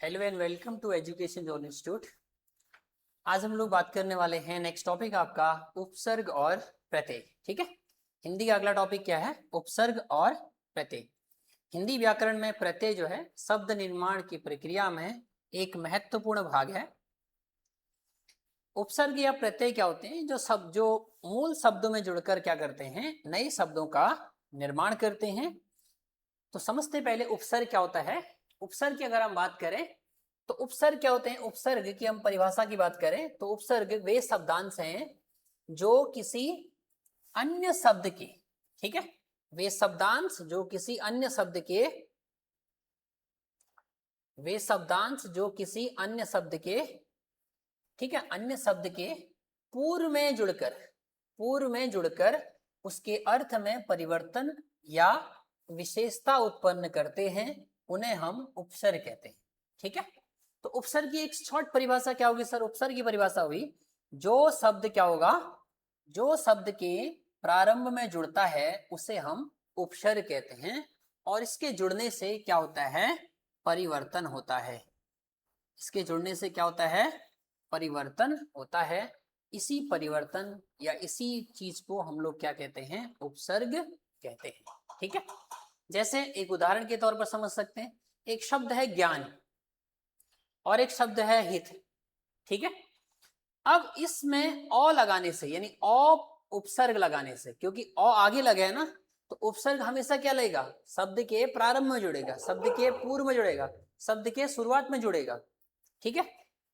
Hello and welcome to education zone institute. आज हम लोग बात करने वाले हैं नेक्स्ट टॉपिक आपका उपसर्ग और प्रत्यय। ठीक है, हिंदी का अगला टॉपिक क्या है? उपसर्ग और प्रत्यय। हिंदी व्याकरण में प्रत्यय जो है शब्द निर्माण की प्रक्रिया में एक महत्वपूर्ण भाग है। उपसर्ग या प्रत्यय क्या होते हैं? जो मूल शब्दों में जुड़कर क्या करते हैं, नए शब्दों का निर्माण करते हैं। तो समझते पहले उपसर्ग क्या होता है। उपसर्ग की अगर हम बात करें तो उपसर्ग क्या होते हैं? उपसर्ग की हम परिभाषा की बात करें तो उपसर्ग वे शब्दांश हैं जो किसी अन्य शब्द के, ठीक है, वे शब्दांश जो किसी अन्य शब्द के, वे शब्दांश जो किसी अन्य शब्द के, ठीक है, अन्य शब्द के पूर्व में जुड़कर उसके अर्थ में परिवर्तन या विशेषता उत्पन्न करते हैं, उन्हें हम उपसर्ग कहते हैं। ठीक है, तो उपसर्ग की एक शॉर्ट परिभाषा क्या होगी सर? उपसर्ग की परिभाषा हुई जो शब्द क्या होगा, जो शब्द के प्रारंभ में जुड़ता है उसे हम उपसर्ग कहते हैं, और इसके जुड़ने से क्या होता है? परिवर्तन होता है। इसके जुड़ने से क्या होता है? परिवर्तन होता है। इसी परिवर्तन या इसी चीज को हम लोग क्या कहते हैं? उपसर्ग कहते हैं। ठीक है, जैसे एक उदाहरण के तौर पर समझ सकते हैं, एक शब्द है ज्ञान और एक शब्द है हित। ठीक है, अब इसमें अ लगाने से, यानी अ उपसर्ग लगाने से, क्योंकि अ आगे लगे है ना, तो उपसर्ग हमेशा क्या लगेगा? शब्द के प्रारंभ में जुड़ेगा, शब्द के पूर्व में जुड़ेगा, शब्द के शुरुआत में जुड़ेगा। ठीक है,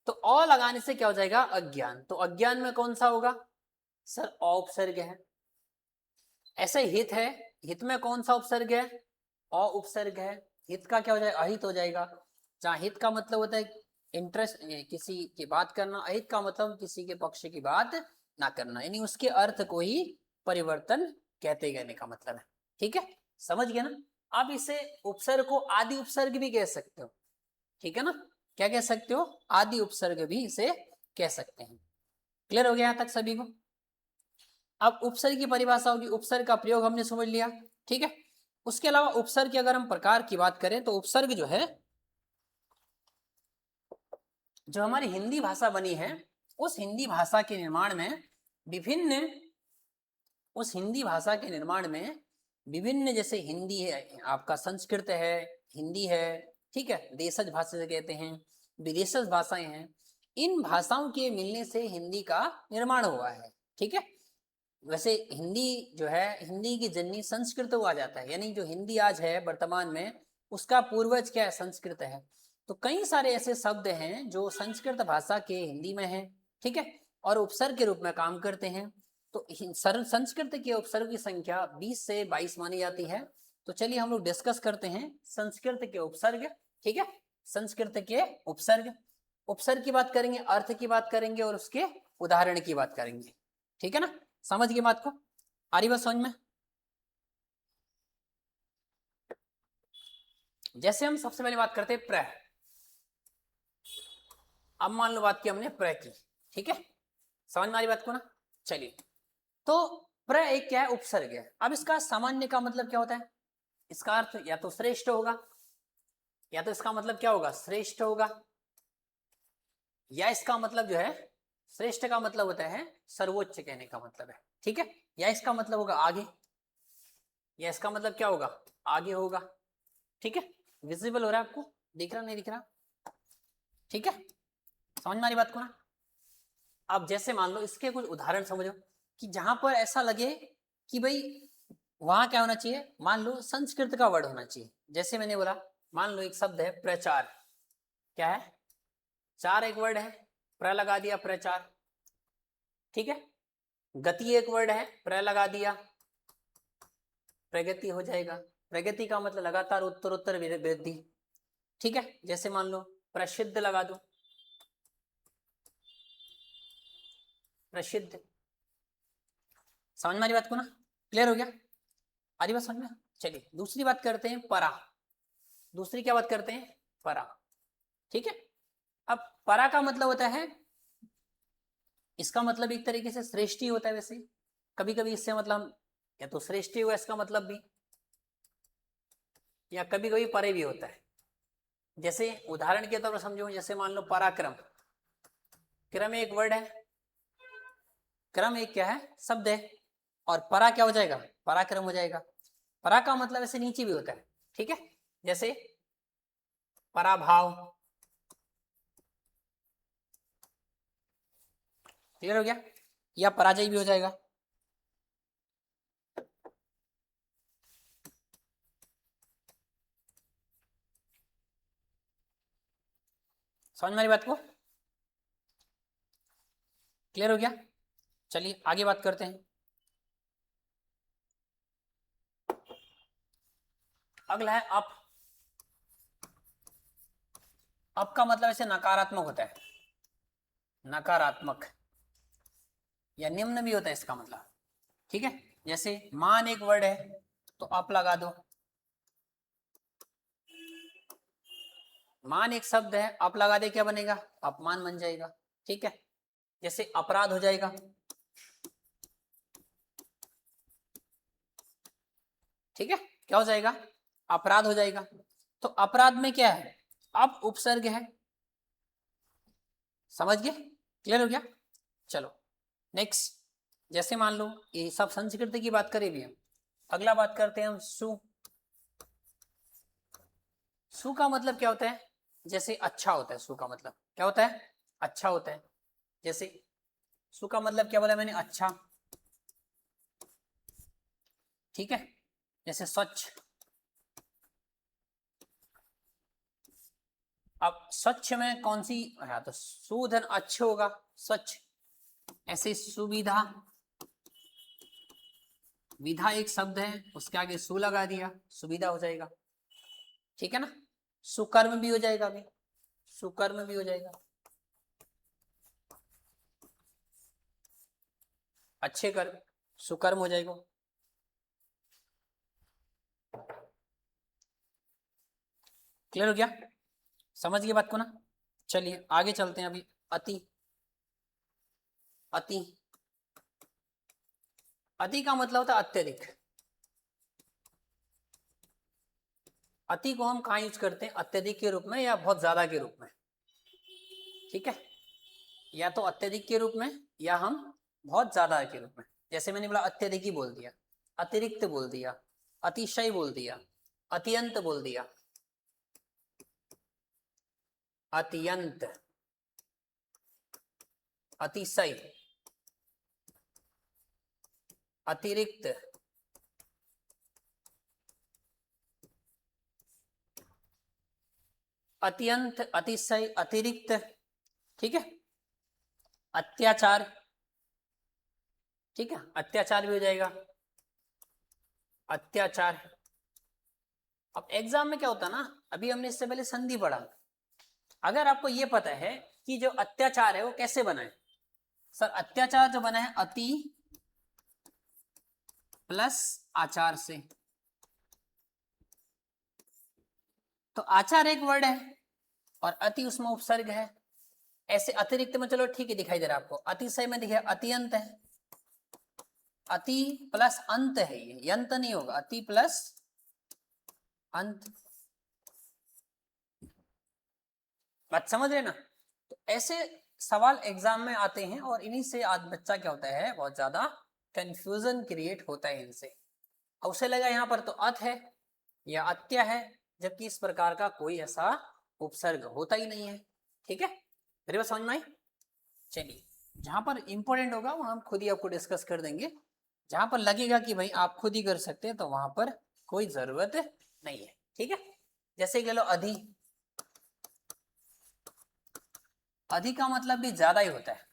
तो अ लगाने से क्या हो जाएगा? अज्ञान। तो अज्ञान में कौन सा होगा सर? अ उपसर्ग है। ऐसे हित है, हित में कौन सा उपसर्ग है? अ उपसर्ग है। हित का क्या हो जाएगा? अहित हो जाएगा। जहां हित का मतलब होता है इंटरेस्ट, किसी की बात करना, अहित का मतलब किसी के पक्ष की बात ना करना, यानी उसके अर्थ को ही परिवर्तन कहते कहने का मतलब है। ठीक है, समझ गए ना? आप इसे उपसर्ग को आदि उपसर्ग भी कह सकते हो। ठीक है ना, क्या कह सकते हो? आदि उपसर्ग भी इसे कह सकते हैं। क्लियर हो गया यहां तक सभी को? अब उपसर्ग की परिभाषा होगी, उपसर्ग का प्रयोग हमने समझ लिया। ठीक है, उसके अलावा उपसर्ग की अगर हम प्रकार की बात करें तो उपसर्ग जो है, जो हमारी हिंदी भाषा बनी है उस हिंदी भाषा के निर्माण में विभिन्न, उस हिंदी भाषा के निर्माण में विभिन्न, जैसे हिंदी है आपका, संस्कृत है, हिंदी है, ठीक है, देशज भाषा से कहते हैं, विदेशज भाषाएं हैं, इन भाषाओं के मिलने से हिंदी का निर्माण हुआ है। ठीक है, वैसे हिंदी जो है, हिंदी की जननी संस्कृत हुआ जाता है, यानी जो हिंदी आज है वर्तमान में उसका पूर्वज क्या है? संस्कृत है। तो कई सारे ऐसे शब्द हैं जो संस्कृत भाषा के हिंदी में है, ठीक है, और उपसर्ग के रूप में काम करते हैं। तो संस्कृत के उपसर्ग की संख्या 20 से 22 मानी जाती है। तो चलिए हम लोग डिस्कस करते हैं संस्कृत के उपसर्ग। ठीक है, संस्कृत के उपसर्ग, उपसर्ग की बात करेंगे, अर्थ की बात करेंगे और उसके उदाहरण की बात करेंगे। ठीक है ना, समझ गए बात को? आ रही बात समझ में? जैसे हम सबसे पहले बात करते हैं प्र। अब मान लो बात की हमने प्र की, ठीक है, समझ में आ रही बात को ना? चलिए, तो प्र एक क्या है? उपसर्ग है। अब इसका सामान्य का मतलब क्या होता है? इसका अर्थ या तो श्रेष्ठ होगा, या तो इसका मतलब क्या होगा? श्रेष्ठ होगा, या इसका मतलब जो है, श्रेष्ठ का मतलब होता है सर्वोच्च कहने का मतलब है। ठीक है, या इसका मतलब होगा आगे, या इसका मतलब क्या होगा? आगे होगा। ठीक है, विजिबल हो रहा है आपको? दिख रहा नहीं दिख रहा? ठीक है, समझ में आ रही बात को ना? अब जैसे मान लो इसके कुछ उदाहरण समझो कि जहां पर ऐसा लगे कि भाई वहां क्या होना चाहिए, मान लो संस्कृत का वर्ड होना चाहिए। जैसे मैंने बोला, मान लो एक शब्द है प्रचार, क्या है? चार एक वर्ड है, प्र लगा दिया, प्रचार। ठीक है, गति एक वर्ड है, प्र लगा दिया, प्रगति हो जाएगा। प्रगति का मतलब लगातार उत्तरोत्तर वृद्धि। ठीक है, जैसे मान लो प्रसिद्ध लगा दो, प्रसिद्ध। समझ में आ रही बात को ना? क्लियर हो गया? आ रही बात समझ में? चलिए दूसरी बात करते हैं, परा। दूसरी क्या बात करते हैं? परा। ठीक है, अब परा का मतलब होता है, इसका मतलब एक तरीके से श्रेष्ठी होता है। वैसे कभी कभी इससे मतलब या तो श्रेष्ठी हुआ इसका मतलब भी, या कभी कभी परे भी होता है। जैसे उदाहरण के तौर पर समझो, जैसे मान लो पराक्रम, क्रम एक वर्ड है, क्रम एक क्या है, शब्द है, और परा क्या हो जाएगा, पराक्रम हो जाएगा। परा का मतलब ऐसे नीचे भी होता है, ठीक है, जैसे पराभाव, क्लियर हो गया, या पराजय भी हो जाएगा। समझ में आ रही बात को, क्लियर हो गया। चलिए आगे बात करते हैं। अगला है अप। अप का मतलब ऐसे नकारात्मक होता है, नकारात्मक या निम्न भी होता है इसका मतलब, ठीक है। जैसे मान एक वर्ड है तो अप लगा दो, मान एक शब्द है, अप लगा दे क्या बनेगा, अपमान बन जाएगा, ठीक है। जैसे अपराध हो जाएगा, ठीक है, क्या हो जाएगा, अपराध हो जाएगा। तो अपराध में क्या है, अब उपसर्ग है, समझ गए, क्लियर हो गया। चलो नेक्स्ट, जैसे मान लो ये सब संस्कृति की बात करें भी हम, अगला बात करते हैं हम सु। सु का मतलब क्या होता है, जैसे अच्छा होता है, सु का मतलब क्या होता है, अच्छा होता है। जैसे सु का मतलब क्या बोला मैंने, अच्छा, ठीक है। जैसे स्वच्छ, अब स्वच्छ में कौन सी है, तो सुधन अच्छे होगा, स्वच्छ। ऐसे सुविधा, विधा एक शब्द है, उसके आगे सु लगा दिया, सुविधा हो जाएगा, ठीक है ना। सुकर्म भी हो जाएगा, अभी सुकर्म भी हो जाएगा, अच्छे कर्म, सुकर्म हो जाएगा। क्लियर हो गया, समझ गए बात को ना। चलिए आगे चलते हैं अभी। अति, अति, अति का मतलब होता है अत्यधिक। अति को हम कहाँ यूज करते हैं, अत्यधिक के रूप में या बहुत ज्यादा के रूप में, ठीक है। या तो अत्यधिक के रूप में या हम बहुत ज्यादा के रूप में। जैसे मैंने बोला अत्यधिक ही बोल दिया, अतिरिक्त बोल दिया, अतिशय बोल दिया, अत्यंत बोल दिया, अत्यंत, अतिशय, अतिरिक्त, अत्यंत, अतिशय, अतिरिक्त, ठीक है। अत्याचार, ठीक है, अत्याचार भी हो जाएगा, अत्याचार। अब एग्जाम में क्या होता है ना, अभी हमने इससे पहले संधि पढ़ा, अगर आपको ये पता है कि जो अत्याचार है वो कैसे बना है, सर अत्याचार जो बना है अति प्लस आचार से, तो आचार एक वर्ड है और अति उसमें उपसर्ग है। ऐसे अतिरिक्त में चलो ठीक है दिखाई दे रहा है आपको, अतिशय में दिखाई अतियंत है, अति प्लस अंत है, ये यंत नहीं होगा, अति प्लस अंत, बात समझ रहे ना। तो ऐसे सवाल एग्जाम में आते हैं और इन्हीं से आज बच्चा क्या होता है, बहुत ज्यादा कंफ्यूजन क्रिएट होता है इनसे। और उसे लगा यहाँ पर तो अत है या अत्य है, जबकि इस प्रकार का कोई ऐसा उपसर्ग होता ही नहीं है, ठीक है। मेरी बात समझ में आई। चलिए जहां पर इंपॉर्टेंट होगा वो हम खुद ही आपको डिस्कस कर देंगे, जहां पर लगेगा कि भाई आप खुद ही कर सकते हैं तो वहां पर कोई जरूरत नहीं है, ठीक है। जैसे कि लो अधि, अधि का मतलब भी ज्यादा ही होता है,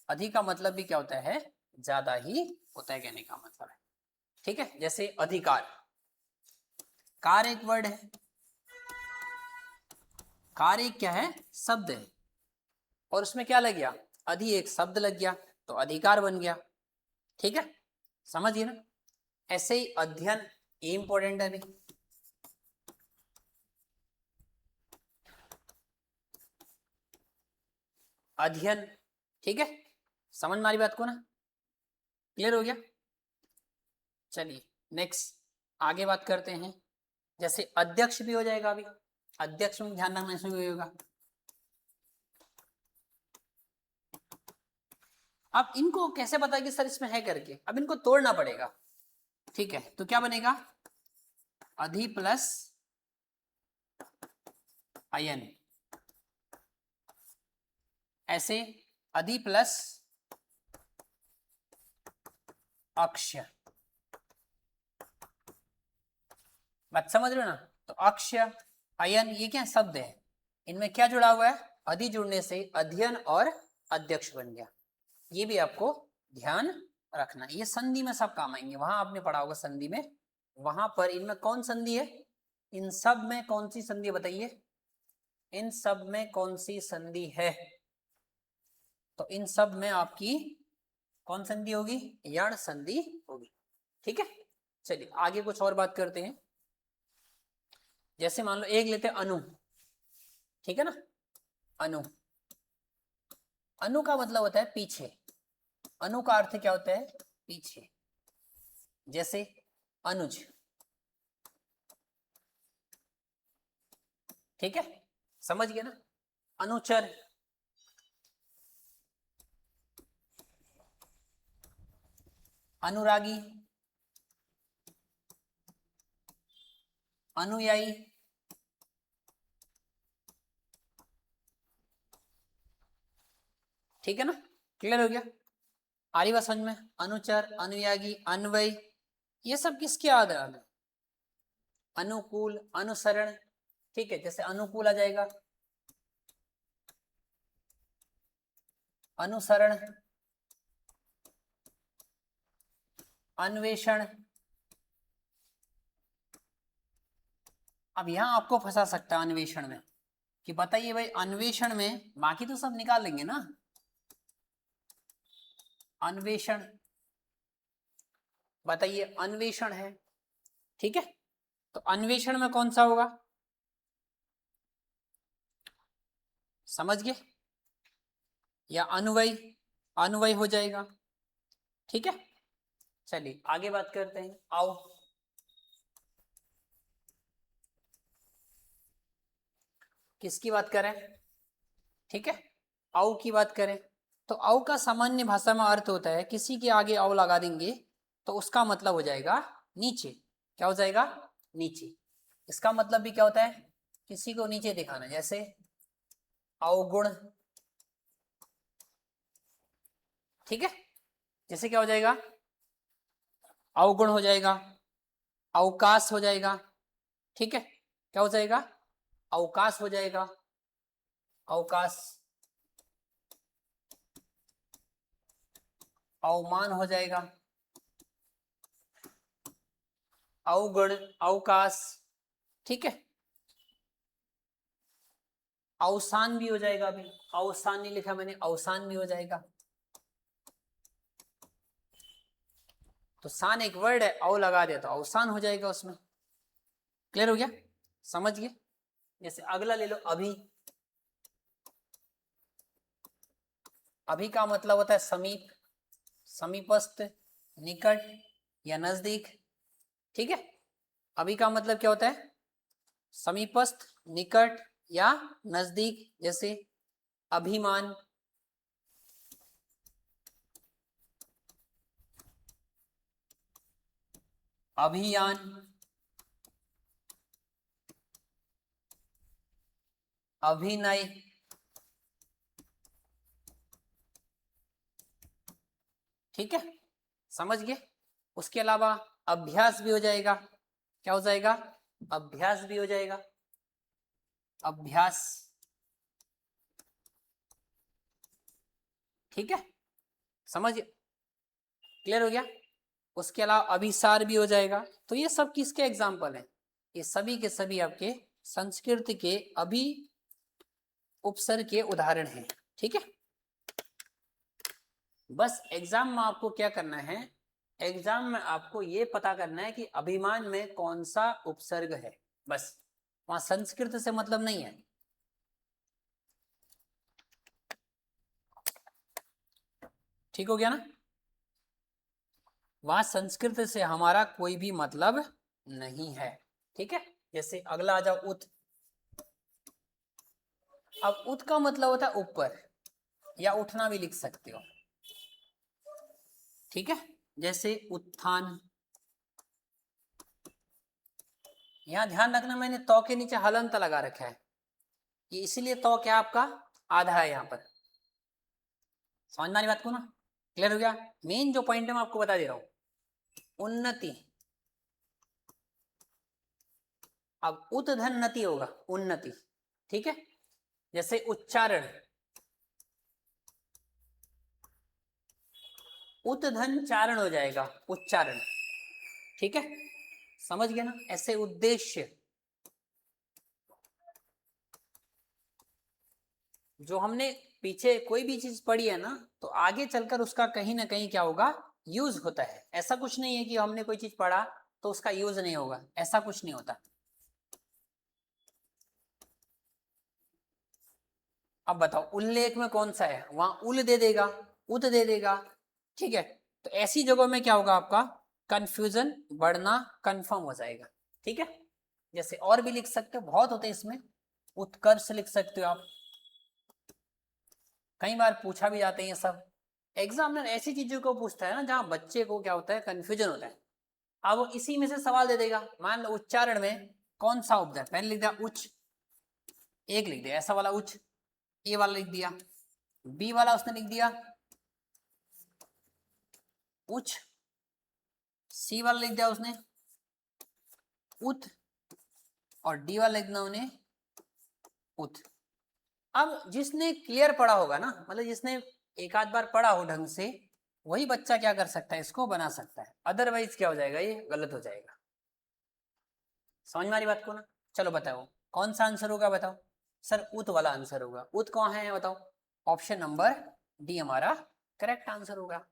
अधि का मतलब भी क्या होता है, ज्यादा ही होता है कहने का मतलब है, ठीक है। जैसे अधिकार, कार एक वर्ड है, कार एक क्या है, शब्द है, और उसमें क्या लग गया, अधि एक शब्द लग गया, तो अधिकार बन गया, ठीक है, समझिए ना। ऐसे ही अध्ययन, ये इंपॉर्टेंट है अभी, अध्ययन, ठीक है, समझ में आ रही बात को ना, क्लियर हो गया। चलिए नेक्स्ट आगे बात करते हैं। जैसे अध्यक्ष भी हो जाएगा अभी, अध्यक्ष में ध्यान रखना, इसमें भी होगा। अब इनको कैसे पता कि सर इसमें है करके, अब इनको तोड़ना पड़ेगा। ठीक है, तो क्या बनेगा, अधि प्लस अयन, ऐसे अधि प्लस अक्ष्य, बात समझ रहे हो ना। तो अक्ष्य अयन ये क्या शब्द है, इनमें क्या जुड़ा हुआ है, अधि जुड़ने से अध्ययन और अध्यक्ष बन गया। ये भी आपको ध्यान रखना, ये संधि में सब काम आएंगे, वहां आपने पढ़ा होगा संधि में, वहां पर इनमें कौन संधि है, इन सब में कौन सी संधि बताइए, इन सब में कौन सी संधि है, तो इन सब में आपकी कौन संधि होगी, यण संधि होगी। ठीक है, चलिए आगे कुछ और बात करते हैं। जैसे मान लो एक लेते हैं अनु, ठीक है ना, अनु, अनु का मतलब होता है पीछे, अनु का अर्थ क्या होता है, पीछे। जैसे अनुज, ठीक है, समझ गए ना। अनुचर, अनुरागी, अनुयायी, ठीक है ना, क्लियर हो गया, आ रही बात समझ में। अनुचर, अनुयायी, अन्वय, ये सब किसके आधार है, अनुकूल, अनुसरण, ठीक है। जैसे अनुकूल आ जाएगा अनुसरण, अन्वेषण। अब यहां आपको फंसा सकता है अन्वेषण में, कि बताइए भाई अन्वेषण में, बाकी तो सब निकाल लेंगे ना, अन्वेषण, बताइए अन्वेषण है, ठीक है, तो अन्वेषण में कौन सा होगा, समझ गए, या अनुवय, अनुवय हो जाएगा, ठीक है। चलिए आगे बात करते हैं, आओ, किसकी बात करें, ठीक है, आओ की बात करें, तो आओ का सामान्य भाषा में अर्थ होता है, किसी के आगे आओ लगा देंगे तो उसका मतलब हो जाएगा नीचे, क्या हो जाएगा, नीचे। इसका मतलब भी क्या होता है, किसी को नीचे दिखाना, जैसे अवगुण, ठीक है, जैसे क्या हो जाएगा, अवगुण हो जाएगा, अवकाश हो जाएगा, ठीक है, क्या हो जाएगा, अवकाश हो जाएगा, अवकाश, अवमान हो जाएगा, अवगुण, अवकाश, ठीक है, अवसान भी हो जाएगा, अभी अवसान नहीं लिखा मैंने, अवसान भी हो जाएगा। तो सान एक वर्ड है, अव लगा दिया तो अवसान हो जाएगा उसमें, क्लियर हो गया, समझ गए। जैसे अगला ले लो अभी, अभी का मतलब होता है समीप, समीपस्थ, निकट या नजदीक, ठीक है। अभी का मतलब क्या होता है, समीपस्थ, निकट या नजदीक। जैसे अभिमान, अभियान, अभिनय, ठीक है, समझ गए। उसके अलावा अभ्यास भी हो जाएगा, क्या हो जाएगा, अभ्यास भी हो जाएगा, अभ्यास, ठीक है, समझ, क्लियर हो गया। उसके अलावा अभिसार भी हो जाएगा। तो ये सब किसके एग्जाम्पल हैं, ये सभी के सभी आपके संस्कृत के अभी उपसर्ग के उदाहरण हैं, ठीक है। बस एग्जाम में आपको क्या करना है, एग्जाम में आपको ये पता करना है कि अभिमान में कौन सा उपसर्ग है, बस, वहां संस्कृत से मतलब नहीं है। ठीक हो गया ना, वहां संस्कृत से हमारा कोई भी मतलब नहीं है, ठीक है। जैसे अगला आ जाओ उत, अब उत का मतलब होता है ऊपर, या उठना भी लिख सकते हो, ठीक है। जैसे उत्थान। यहां ध्यान रखना मैंने तो के नीचे हलंत लगा रखा है, ये इसीलिए तो क्या आपका आधा है यहाँ पर। समझ में आ रही बात को ना? क्लियर हो गया? मेन जो पॉइंट है मैं आपको बता दे रहा हूं, उन्नति। अब उतधन्नति होगा, उन्नति, ठीक है। जैसे उच्चारण, उतधन चारण हो जाएगा, उच्चारण, ठीक है। समझ गया ना? ऐसे उद्देश्य, जो हमने पीछे कोई भी चीज पढ़ी है ना, तो आगे चलकर उसका कहीं ना कहीं क्या होगा, यूज होता है। ऐसा कुछ नहीं है कि हमने कोई चीज पढ़ा तो उसका यूज नहीं होगा, ऐसा कुछ नहीं होता। अब बताओ उल्लेख में कौन सा है, वहां उल दे देगा, उत दे देगा, ठीक है। तो ऐसी जगहों में क्या होगा आपका, कंफ्यूजन बढ़ना कंफर्म हो जाएगा, ठीक है। जैसे और भी लिख सकते हो, बहुत होते हैं इसमें। उत्कर्ष लिख सकते हो आप, कई बार पूछा भी जाते हैं ये सब। एग्जामिनर ऐसी चीजों को पूछता है ना जहां बच्चे को क्या होता है, कंफ्यूजन होता है। अब वो इसी में से सवाल दे देगा। मान लो उच्चारण में कौन सा उपधा है, पहले लिख दिया उच्च, एक लिख दिया ऐसा वाला उच्च, ए वाला लिख दिया, बी वाला उसने लिख दिया उच्च, सी वाला लिख दिया उसने उत, और डी वाला लिखना उन्हें उत। अब जिसने क्लियर पढ़ा होगा ना, मतलब जिसने एक आध बार पढ़ा हो ढंग से, वही बच्चा क्या कर सकता है, इसको बना सकता है। अदरवाइज क्या हो जाएगा, ये गलत हो जाएगा। समझ में आ रही बात को ना? चलो बताओ कौन सा आंसर होगा, बताओ। सर उत वाला आंसर होगा। उत कौन है बताओ? ऑप्शन नंबर डी हमारा करेक्ट आंसर होगा।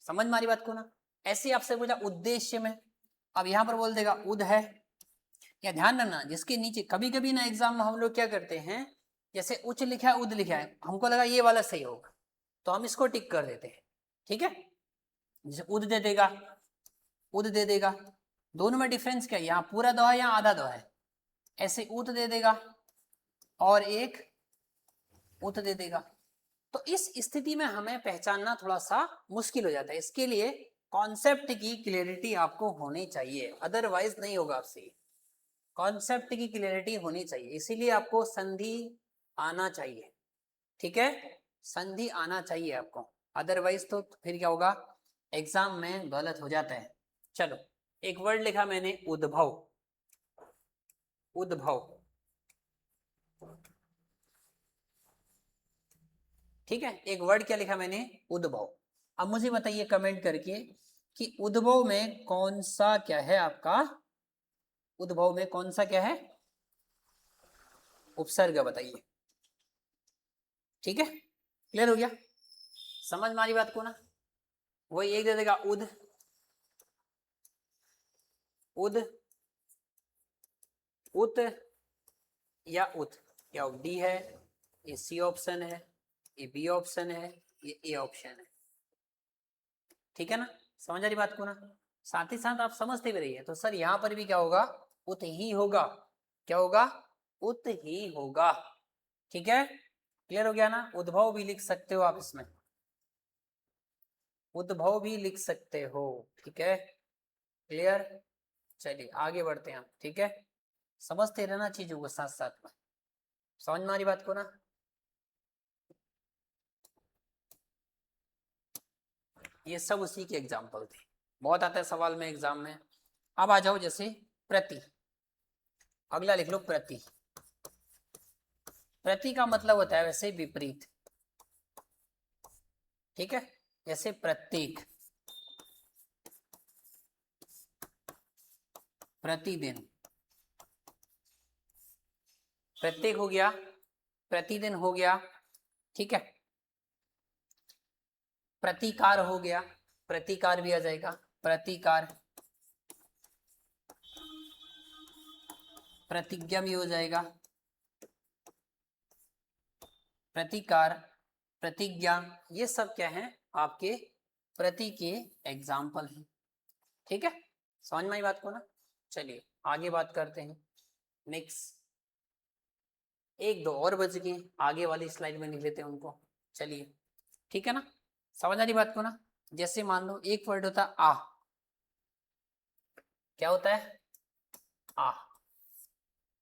समझ में आ रही बात को ना? ऐसे आपसे पूछा उद्देश्य में, अब यहां पर बोल देगा उद है। या ध्यान रखना, जिसके नीचे कभी कभी ना एग्जाम में हम लोग क्या करते हैं, जैसे उच्च लिखा है उद लिखा है, हमको लगा ये वाला सही होगा तो हम इसको टिक कर देते हैं, ठीक है। जैसे उद दे देगा, उद दे देगा, दोनों में डिफरेंस क्या है, यहाँ पूरा दो है, यहाँ आधा दो है। ऐसे उत दे देगा और एक उत दे देगा। तो इस स्थिति में हमें पहचानना थोड़ा सा मुश्किल हो जाता है। इसके लिए कॉन्सेप्ट की क्लियरिटी आपको होनी चाहिए, अदरवाइज नहीं होगा आपसे। कॉन्सेप्ट की क्लियरिटी होनी चाहिए, इसीलिए आपको संधि आना चाहिए, ठीक है। संधि आना चाहिए आपको, अदरवाइज तो फिर क्या होगा, एग्जाम में गलत हो जाता है। चलो एक वर्ड लिखा मैंने, उद्भव। उद्भव, ठीक है। एक वर्ड क्या लिखा मैंने, उद्भव। अब मुझे बताइए कमेंट करके कि उद्भव में कौन सा क्या है आपका, उद्भव में कौन सा क्या है, उपसर्ग बताइए, ठीक है। क्लियर हो गया? समझ में आ रही बात को ना? वही एक दे देगा उद, उद, उत या उत। क्या डी है, ये सी ऑप्शन है, ये बी ऑप्शन है, ये ए ऑप्शन है, ठीक है ना? समझ आ रही बात को ना? साथ ही साथ आप समझते भी रहिए। तो सर यहाँ पर भी क्या होगा, उत ही होगा। क्या होगा, उत ही होगा, ठीक है। क्लियर हो गया ना? उद्भव भी लिख सकते हो आप इसमें, उद्भव भी लिख सकते हो, ठीक है। क्लियर? चलिए आगे बढ़ते हैं हम, ठीक है। समझते रहना चीजों को साथ साथ में। समझ में आ रही बात को ना? ये सब उसी के एग्जाम्पल थे, बहुत आता है सवाल में एग्जाम में। अब आ जाओ जैसे प्रति, अगला लिख लो प्रति। प्रति का मतलब होता है वैसे विपरीत, ठीक है। जैसे प्रत्येक, प्रतिदिन, प्रत्येक हो गया, प्रतिदिन हो गया, ठीक है। प्रतिकार हो गया, प्रतिकार भी आ जाएगा, प्रतिकार, प्रतिज्ञा भी हो जाएगा, प्रतिकार, प्रतिज्ञा, ये सब क्या है आपके प्रति के एग्जाम्पल हैं, ठीक है। समझ में आई बात को ना? चलिए आगे बात करते हैं नेक्स्ट। एक दो और बच गए, आगे वाली स्लाइड में लिख लेते हैं उनको। चलिए ठीक है ना, समझ आ रही बात को ना। जैसे मान लो एक वर्ड होता है आ, क्या होता है आ,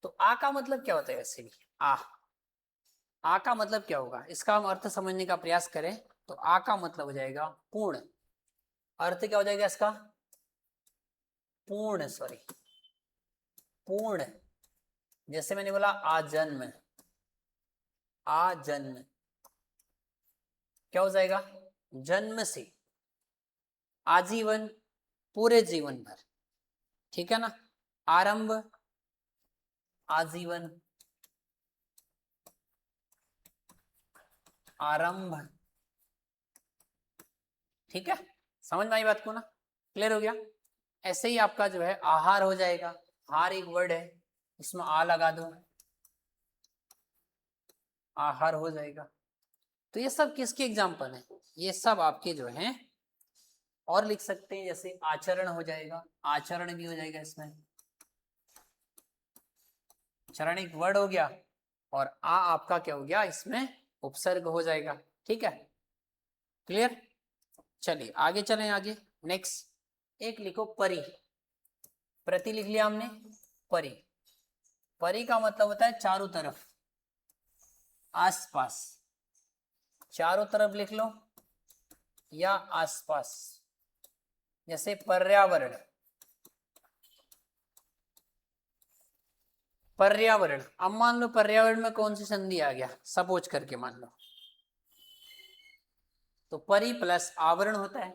तो आ का मतलब क्या होता है वैसे भी, आ का मतलब क्या होगा, इसका हम अर्थ समझने का प्रयास करें तो आ का मतलब हो जाएगा पूर्ण। अर्थ क्या हो जाएगा इसका, पूर्ण, सॉरी पूर्ण। जैसे मैंने बोला आजन्म, आजन्म क्या हो जाएगा, जन्म से, आजीवन, पूरे जीवन भर, ठीक है ना। आरंभ, आजीवन, आरंभ, ठीक है, समझ में आई बात को ना, क्लियर हो गया। ऐसे ही आपका जो है आहार हो जाएगा, हार एक वर्ड है, इसमें आ लगा दो, आहार हो जाएगा। तो ये सब किसके एग्जाम्पल हैं, ये सब आपके जो हैं, और लिख सकते हैं जैसे आचरण हो जाएगा, आचरण भी हो जाएगा इसमें, चरण एक वर्ड हो गया और आ आपका क्या हो गया इसमें उपसर्ग हो जाएगा, ठीक है, क्लियर। चलिए आगे चलें, आगे नेक्स्ट एक लिखो परी, प्रति लिख लिया हमने, परी, परी का मतलब होता है चारों तरफ, आसपास, चारों तरफ लिख लो या आसपास। जैसे पर्यावरण, पर्यावरण, अब मान लो पर्यावरण में कौन सी संधि आ गया, सपोज करके मान लो, तो परि प्लस आवरण होता है,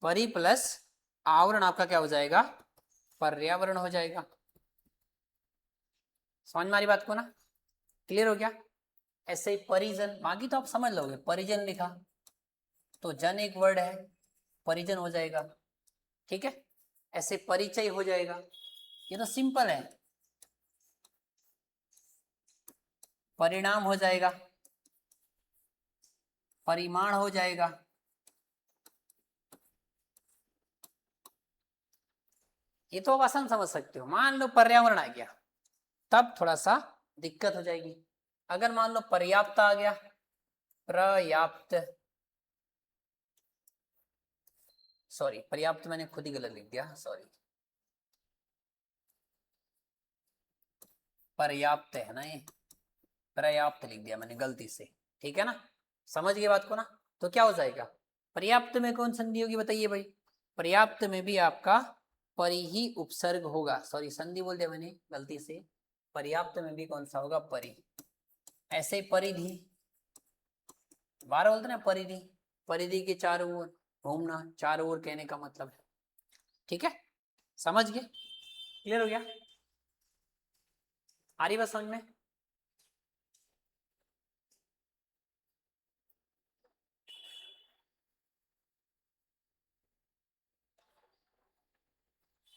परि प्लस आवरण आपका क्या हो जाएगा, पर्यावरण हो जाएगा। समझ में आ रही बात को ना, क्लियर हो गया। ऐसे ही परिजन, बाकी तो आप समझ लोगे, परिजन लिखा तो जन एक वर्ड है, परिजन हो जाएगा, ठीक है। ऐसे परिचय हो जाएगा, ये तो सिंपल है। परिणाम हो जाएगा, परिमाण हो जाएगा, ये तो आप आसान समझ सकते हो। मान लो पर्यावरण आ गया तब थोड़ा सा दिक्कत हो जाएगी। अगर मान लो पर्याप्त आ गया, पर्याप्त, सॉरी पर्याप्त मैंने खुद ही गलत लिख दिया, सॉरी, पर्याप्त है ना ये, पर्याप्त लिख दिया मैंने गलती से, ठीक है ना, समझ गए बात को ना। तो क्या हो जाएगा, पर्याप्त में कौन संधि होगी बताइए भाई, पर्याप्त में भी आपका परि ही उपसर्ग होगा, सॉरी संधि बोल दिया मैंने गलती से, पर्याप्त में भी कौन सा होगा, परि। ऐसे ही परिधि, बार बोलते ना परिधि, परिधि के चारों ओर घूमना, चारों ओर कहने का मतलब है, ठीक है, समझ गए, क्लियर हो गया, आ रही बात समझ में।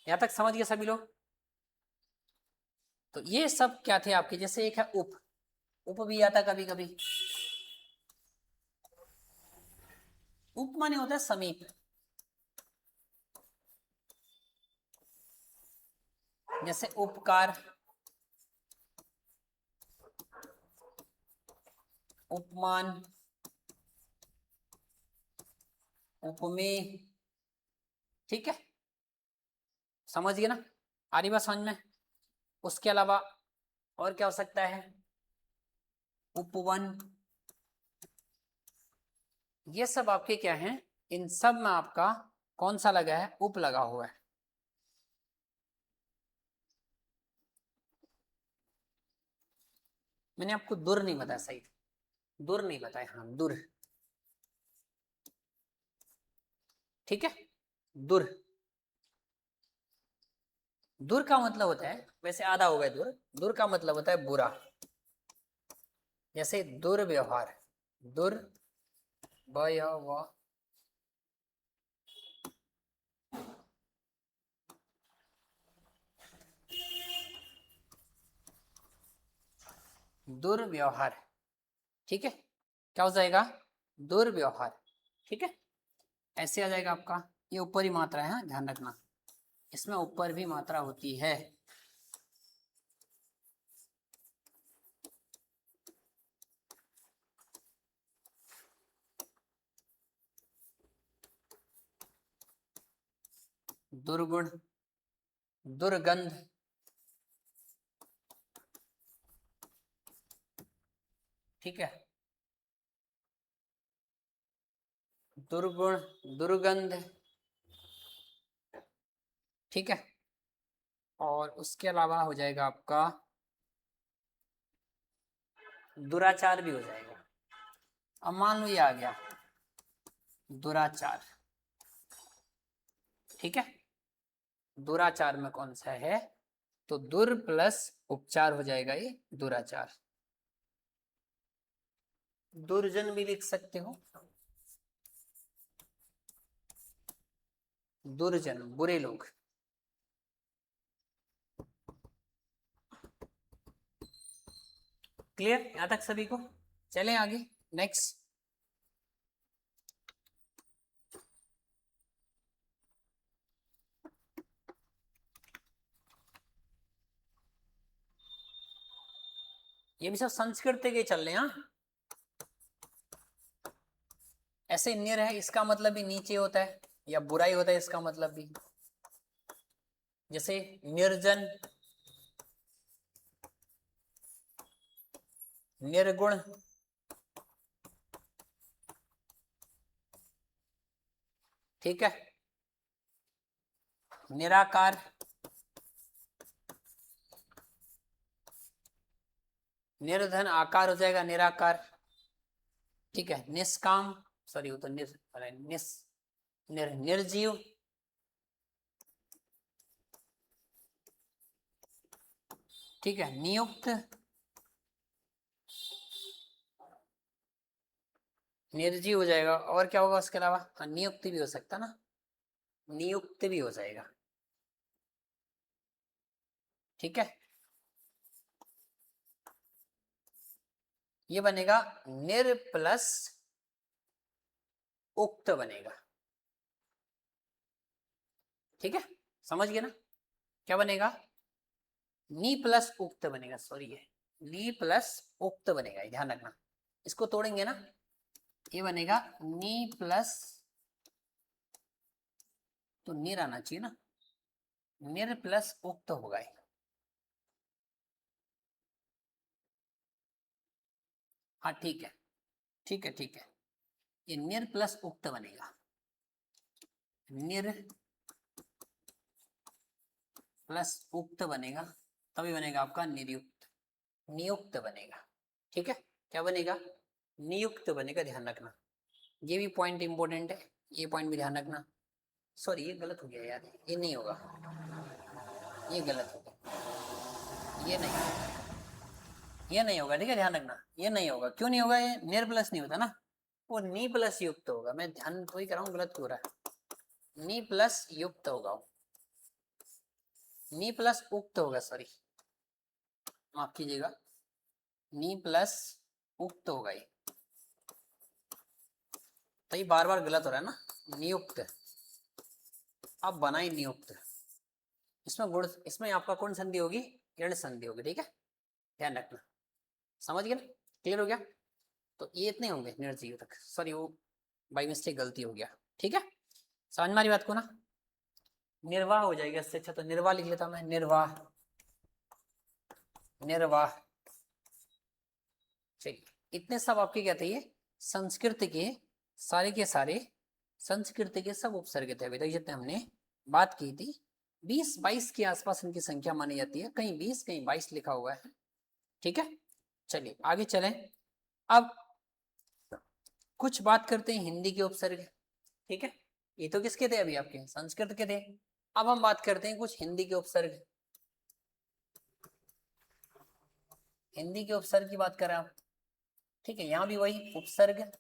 यहां तक समझ गए सभी लोग। तो ये सब क्या थे आपके, जैसे एक है उप, उप भी आता कभी कभी, उप माने होता है समीप, जैसे उपकार, उपमान, उपमेय, ठीक है, समझ गए ना, आ रही बात समझ में। उसके अलावा और क्या हो सकता है, उपवन, ये सब आपके क्या हैं, इन सब में आपका कौन सा लगा है, उप लगा हुआ है। मैंने आपको दुर नहीं बताया, सही दुर नहीं बताया, हाँ दुर, ठीक है, दुर, दुर का मतलब होता है, वैसे आधा हो गया दुर, दुर का मतलब होता है बुरा, जैसे दुर्व्यवहार, दुर्व्यवहार, दुर्व्यवहार, ठीक है, क्या हो जाएगा, दुर्व्यवहार, ठीक है। ऐसे आ जाएगा आपका, ये ऊपर ही मात्रा है, ध्यान रखना, इसमें ऊपर भी मात्रा होती है, दुर्गुण, दुर्गंध, ठीक है, दुर्गुण, दुर्गंध, ठीक है, और उसके अलावा हो जाएगा आपका दुराचार भी हो जाएगा। अब मान लो ये आ गया दुराचार, ठीक है, दुराचार में कौन सा है, तो दुर प्लस उपचार हो जाएगा ये दुराचार। दुर्जन भी लिख सकते हो, दुर्जन बुरे लोग। क्लियर यहां तक सभी को? चलें आगे, नेक्स्ट। ये भी सब संस्कृत के चल रहे हैं। हाँ, ऐसे निर है, इसका मतलब भी नीचे होता है या बुराई होता है, इसका मतलब भी, जैसे निर्जन, निर्गुण, ठीक है, निराकार, निर्धन आकार हो जाएगा निराकार, ठीक है, निष्काम, सॉरी वो तो निर्जीव, ठीक है, नियुक्त, निर्जीव हो जाएगा, और क्या होगा उसके अलावा, हाँ नियुक्त भी हो सकता ना, नियुक्त भी हो जाएगा, ठीक है, ये बनेगा निर प्लस उक्त बनेगा, ठीक है, समझ गए ना, क्या बनेगा, नी प्लस उक्त बनेगा, सॉरी ये नी प्लस उक्त बनेगा, ध्यान रखना, इसको तोड़ेंगे ना, ये बनेगा नी प्लस, तो निर आना चाहिए ना, निर प्लस उक्त होगा ये। हाँ ठीक है, ठीक है, ठीक है, ये निर प्लस उक्त बनेगा, निर प्लस उक्त बनेगा, तभी बनेगा आपका नियुक्त, नियुक्त बनेगा, ठीक है, क्या बनेगा, नियुक्त बनेगा, ध्यान रखना, ये भी पॉइंट इंपॉर्टेंट है, ये पॉइंट भी ध्यान रखना। सॉरी ये गलत हो गया यार, ये नहीं होगा, ये गलत हो गया, ये नहीं होगा, ये नहीं होगा, ठीक है, ध्यान रखना, ये नहीं होगा, क्यों नहीं होगा, ये निर प्लस नहीं होता ना, वो नी प्लस युक्त होगा, मैं ध्यान तो ही कर रहा हूँ, गलत हो रहा है, नी प्लस युक्त होगा, नी प्लस उक्त होगा, सॉरी माफ कीजिएगा, नी प्लस उक्त होगा ये, तो ये बार बार गलत हो रहा है ना, नियुक्त, अब बना ही नियुक्त, इसमें गुण, इसमें आपका कौन संधि होगी, ऋण संधि होगी, ठीक है, ध्यान रखना, समझ गए ना, क्लियर हो गया, तो ये इतने होंगे निर्जीव तक, सॉरी वो बाई मिस्टेक गलती हो गया, ठीक है, समझ में आ रही बात को ना, निर्वाह हो जाएगा, इससे अच्छा तो निर्वाह लिख लेता मैं, निर्वाह, निर्वाह, चलिए इतने सब आपके क्या थे, ये संस्कृत के सारे संस्कृत के सब उपसर्ग थे, अभी तक जितने हमने बात की थी, 20-22 के आसपास इनकी संख्या मानी जाती है, कहीं 20 कहीं 22 लिखा हुआ है, ठीक है, चलिए आगे चलें, अब कुछ बात करते हैं हिंदी के उपसर्ग, ठीक है, ये तो किसके थे अभी आपके, संस्कृत के थे, अब हम बात करते हैं कुछ हिंदी के उपसर्ग, हिंदी के उपसर्ग की बात करें आप, ठीक है, यहां भी वही उपसर्ग,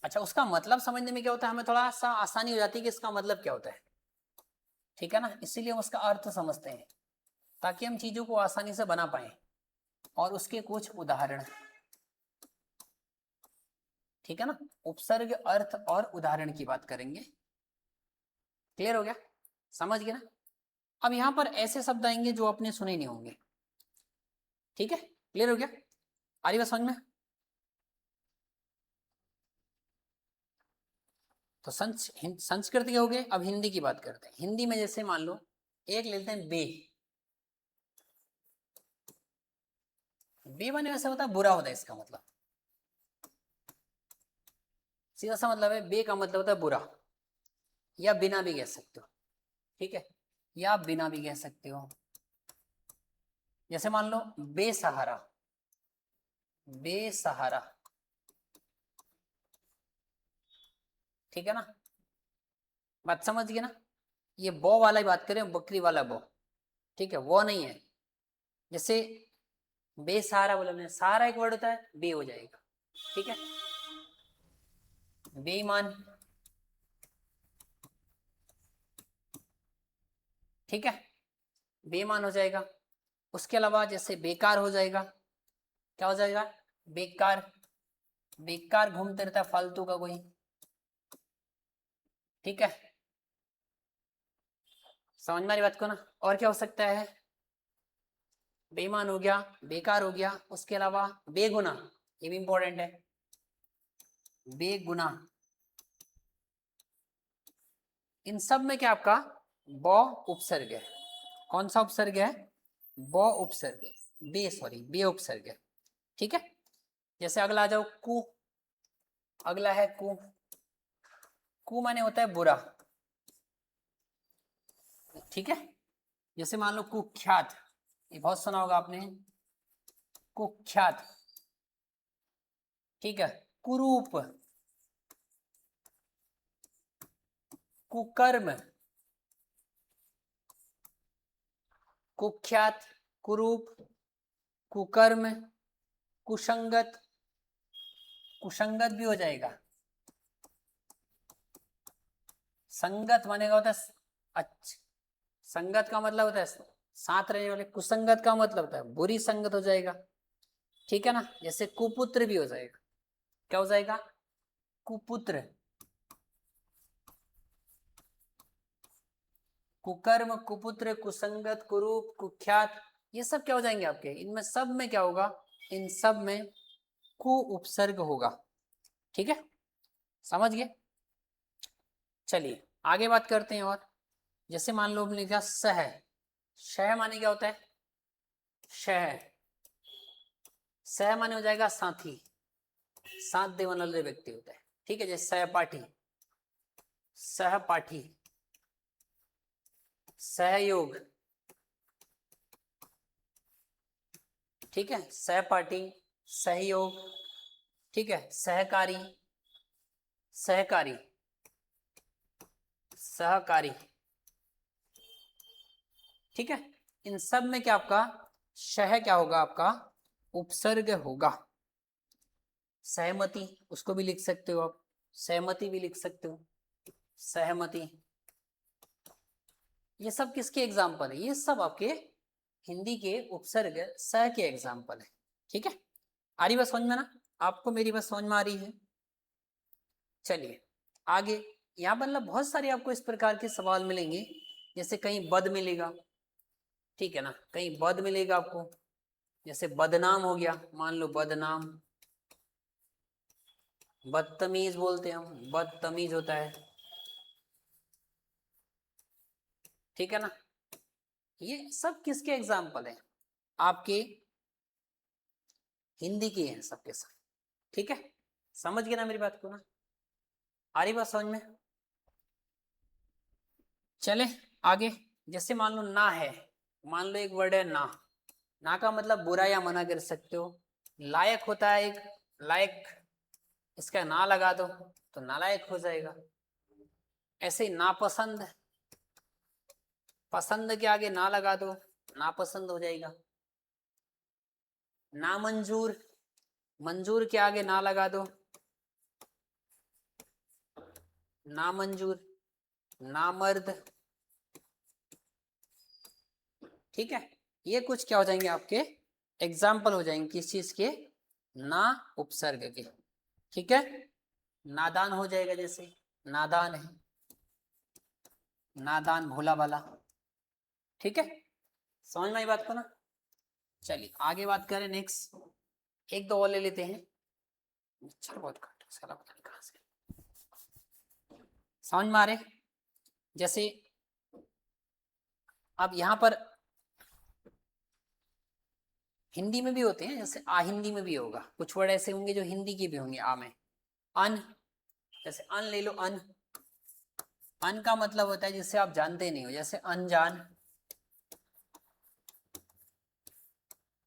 अच्छा उसका मतलब समझने में क्या होता है, हमें थोड़ा सा आसानी हो जाती है कि इसका मतलब क्या होता है, ठीक है ना, इसीलिए हम उसका अर्थ समझते हैं, ताकि हम चीजों को आसानी से बना पाए, और उसके कुछ उदाहरण, ठीक है ना, उपसर्ग अर्थ और उदाहरण की बात करेंगे, क्लियर हो गया, समझ गए ना, अब यहां पर ऐसे शब्द आएंगे जो आपने सुने नहीं होंगे, ठीक है, क्लियर हो गया, आ रही बात समझ में, तो संस्कृत के हो गए। अब हिंदी की बात करते हैं। हिंदी में जैसे मान लो एक लेते हैं बे। बे माने वैसे होता है बुरा होता है, इसका मतलब सीधा सा मतलब है। बे का मतलब होता है बुरा, या बिना भी कह सकते हो, ठीक है, या बिना भी कह सकते हो। जैसे मान लो बेसहारा, बेसहारा, ठीक है ना, बात समझ गए ना। ये बो वाला ही बात करें, बकरी वाला बो, ठीक है, वो नहीं है। जैसे बेसहारा बोला मैंने, सहारा एक वर्ड होता है, बे हो जाएगा, ठीक है। बेईमान, ठीक है, बेईमान हो जाएगा। उसके अलावा जैसे बेकार हो जाएगा, क्या हो जाएगा, बेकार, बेकार घूमते रहता है फालतू का कोई, ठीक है, समझ में आ रही बात को ना। और क्या हो सकता है, बेईमान हो गया, बेकार हो गया, उसके अलावा बेगुना, ये भी इंपॉर्टेंट है, बेगुना। इन सब में क्या आपका ब उपसर्ग है। कौन सा उपसर्ग है, ब उपसर्ग, बे सॉरी बे उपसर्ग है, ठीक है। जैसे अगला आ जाओ कु, अगला है कु। कु माने होता है बुरा, ठीक है। जैसे मान लो कुख्यात, ये बहुत सुना होगा आपने, कुख्यात, ठीक है। कुरूप, कुकर्म, कुख्यात, कुरूप, कुकर्म, कुसंगत, कुसंगत भी हो जाएगा। संगत माने का होता है अच्छा, संगत का मतलब होता है साथ रहने वाले, कुसंगत का मतलब होता है बुरी संगत हो जाएगा, ठीक है ना। जैसे कुपुत्र भी हो जाएगा, क्या हो जाएगा, कुपुत्र, कुकर्म, कुपुत्र, कुसंगत, कुरूप, कुख्यात, ये सब क्या हो जाएंगे आपके, इनमें सब में क्या होगा, इन सब में कु उपसर्ग होगा, ठीक है, समझ गए। चलिए आगे बात करते हैं। और जैसे मान लो हमने लिखा सह, शह माने क्या होता है, शह, सह माने हो जाएगा साथी, साथ देने वाला व्यक्ति होता है, ठीक है। जैसे सहपाठी, सहपाठी, सहयोग, ठीक है, सहपाठी, सहयोग, ठीक है, सहकारी, सहकारी, सहकारी, ठीक है। इन सब में क्या आपका शह क्या होगा, आपका उपसर्ग होगा। सहमति, उसको भी लिख सकते हो आप, सहमति भी लिख सकते हो, सहमति। ये सब किसके एग्जाम्पल है, ये सब आपके हिंदी के उपसर्ग सह के एग्जाम्पल है, ठीक है। आ रही बात समझ में ना, आपको मेरी बात समझ में आ रही है। चलिए आगे, यहाँ पर मतलब बहुत सारे आपको इस प्रकार के सवाल मिलेंगे। जैसे कहीं बद मिलेगा, ठीक है ना, कहीं बद मिलेगा आपको। जैसे बदनाम हो गया, मान लो बदनाम, बदतमीज बोलते हैं हम, बदतमीज होता है, ठीक है ना। ये सब किसके एग्जाम्पल हैं, आपके हिंदी के हैं सबके सब, ठीक है। समझ गए ना मेरी बात को ना, आ रही बात समझ में। चले आगे, जैसे मान लो ना है, मान लो एक वर्ड है ना, ना का मतलब बुरा या मना कर सकते हो। लायक होता है एक, लायक, इसका ना लगा दो तो नालायक हो जाएगा। ऐसे ही नापसंद, पसंद के आगे ना लगा दो नापसंद हो जाएगा। नामंजूर, मंजूर के आगे ना लगा दो नामंजूर। नामर्द, ठीक है। ये कुछ क्या हो जाएंगे आपके एग्जाम्पल हो जाएंगे किस चीज के, ना उपसर्ग के, ठीक है। नादान हो जाएगा, जैसे नादान है, नादान भोला वाला, ठीक है। समझ में आई बात को ना। चलिए आगे बात करें नेक्स्ट, एक दो और ले लेते हैं। मच्छर बहुत काट, साला पता नहीं कहाँ से। समझ में आ रहे? जैसे अब यहाँ पर हिंदी में भी होते हैं, जैसे आ हिंदी में भी होगा, कुछ वर्ड ऐसे होंगे जो हिंदी के भी होंगे आ में। अन, जैसे अन ले लो, अन, अन का मतलब होता है जिसे आप जानते नहीं हो, जैसे अनजान,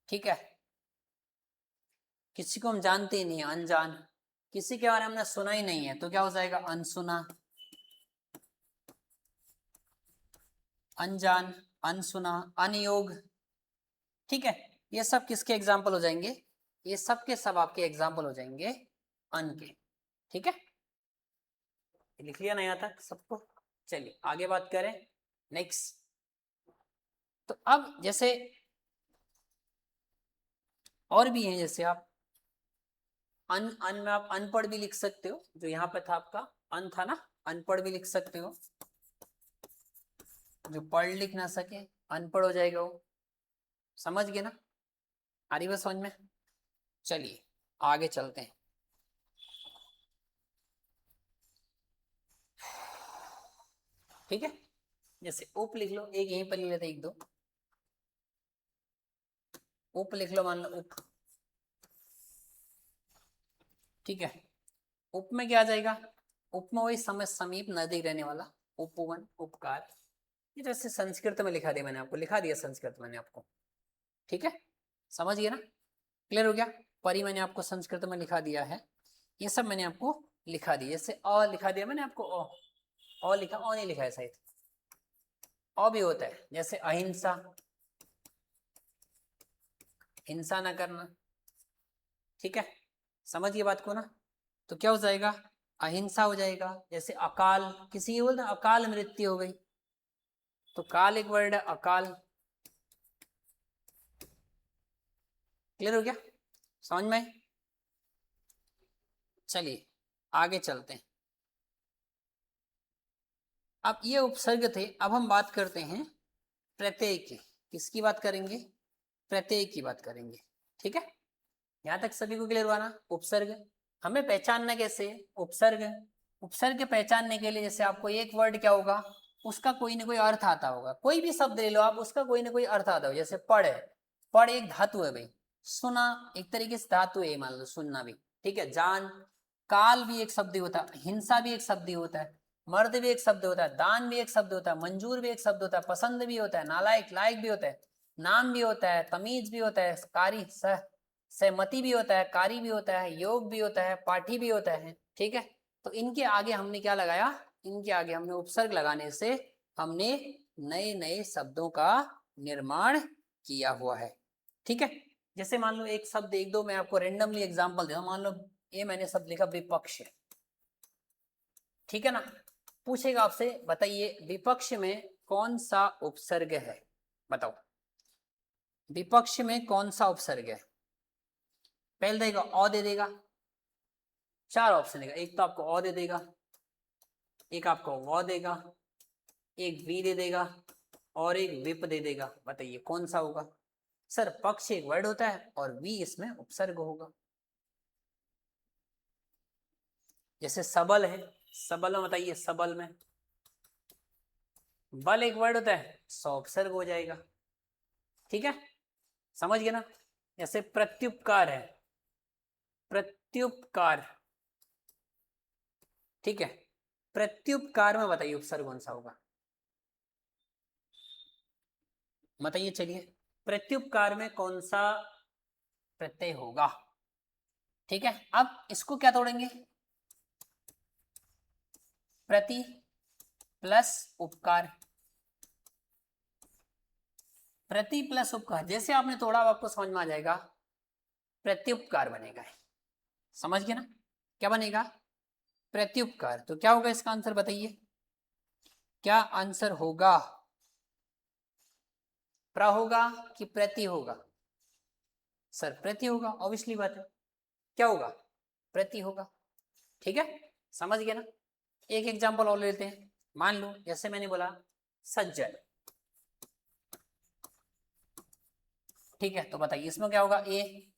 ठीक है, किसी को हम जानते ही नहीं है, अनजान, किसी के बारे में हमने सुना ही नहीं है तो क्या हो जाएगा, अनसुना, अनजान, अनसुना, अनयोग, ठीक है। ये सब किसके एग्जाम्पल हो जाएंगे, ये सब के सब आपके एग्जाम्पल हो जाएंगे अन के, ठीक है। लिख लिया नहीं आता सबको? चलिए आगे बात करें, नेक्स्ट। तो अब जैसे और भी हैं, जैसे आप अन, अन में आप अनपढ़ भी लिख सकते हो, जो यहाँ पे था आपका अन था ना, अनपढ़ भी लिख सकते हो, जो पढ़ लिख ना सके अनपढ़ हो जाएगा वो, समझ गए ना, आ रही बात समझ में? चलिए आगे चलते हैं। ठीक है, जैसे उप लिख लो, एक यहीं पर लिख लेते, एक दो उप लिख लो, मान लो उप, ठीक है। उप में क्या आ जाएगा, उप में वही समय समीप नजदीक रहने वाला, उपवन, उपकार, ये जैसे संस्कृत में लिखा दिया मैंने आपको, लिखा दिया संस्कृत मैंने आपको, ठीक है, समझ गए ना, क्लियर हो गया। परी मैंने आपको संस्कृत में लिखा दिया है, ये सब मैंने आपको लिखा दिया, जैसे अ लिखा दिया मैंने आपको, अ लिखा, अ नहीं लिखा है शायद, अ भी होता है, जैसे अहिंसा, हिंसा ना करना, ठीक है, समझिए बात को ना। तो क्या हो जाएगा, अहिंसा हो जाएगा। जैसे अकाल, किसी की बोलते अकाल मृत्यु हो गई, तो काल एक वर्ड है, अकाल, क्लियर हो गया, समझ में आई? चलिए आगे चलते हैं। अब ये उपसर्ग थे, अब हम बात करते हैं प्रत्यय की। किसकी बात करेंगे, प्रत्यय की बात करेंगे, ठीक है। यहां तक सभी को क्लियर हुआ ना। उपसर्ग हमें पहचानना कैसे, उपसर्ग, उपसर्ग के पहचानने के लिए जैसे आपको एक वर्ड क्या होगा, उसका कोई ना कोई अर्थ आता होगा, कोई भी शब्द ले लो आप, उसका कोई ना कोई अर्थ आता होगा। जैसे पढ़ है, पढ़ एक धातु है भाई, सुना एक तरीके से धातु है, मान लो सुनना भी, ठीक है। जान, काल भी एक शब्द होता है, हिंसा भी एक शब्द होता है, मर्द भी एक शब्द होता है, दान भी एक शब्द होता है, मंजूर भी एक शब्द होता है, पसंद भी होता है, नालायक लायक भी होता है, नाम भी होता है, तमीज भी होता है, कारी सहमति भी होता है, कारी भी होता है, योग भी होता है, पाठी भी होता है, ठीक है। तो इनके आगे हमने क्या लगाया, इनके आगे हमने उपसर्ग लगाने से हमने नए नए शब्दों का निर्माण किया हुआ है, ठीक है। जैसे मान लो एक शब्द, एक दो मैं आपको रेंडमली एग्जांपल दे रहा हूं, मान लो ये मैंने शब्द लिखा विपक्ष, ठीक है ना। पूछेगा आपसे, बताइए विपक्ष में कौन सा उपसर्ग है, बताओ विपक्ष में कौन सा उपसर्ग है। पहले देगा अ दे देगा, चार ऑप्शन देगा, एक तो आपको अ दे देगा, एक आपको व देगा, एक वी दे देगा, और एक विप दे देगा। बताइए कौन सा होगा। सर पक्ष एक वर्ड होता है और वी इसमें उपसर्ग होगा। जैसे सबल है, सबल में बताइए, सबल में बल एक वर्ड होता है, सौ उपसर्ग हो जाएगा, ठीक है, समझ गए ना। जैसे प्रत्युपकार है, प्रत्युपकार, ठीक है, प्रत्युपकार में बताइए उपसर्ग कौन सा होगा, बताइए चलिए, प्रत्युपकार में कौन सा प्रत्यय होगा, ठीक है। अब इसको क्या तोड़ेंगे, प्रति प्लस उपकार, प्रति प्लस उपकार, जैसे आपने तोड़ा आपको समझ में आ जाएगा, प्रत्युपकार बनेगा, समझ गए ना, क्या बनेगा, प्रत्युपकार। तो क्या होगा इसका आंसर बताइए, क्या आंसर होगा, प्र होगा कि प्रति होगा। सर प्रति होगा, ऑब्वियसली बात है, क्या होगा, प्रति होगा, ठीक है, समझ गए ना। एक एग्जांपल और लेते हैं, मान लो जैसे मैंने बोला सज्जन, ठीक है, तो बताइए इसमें क्या होगा, ए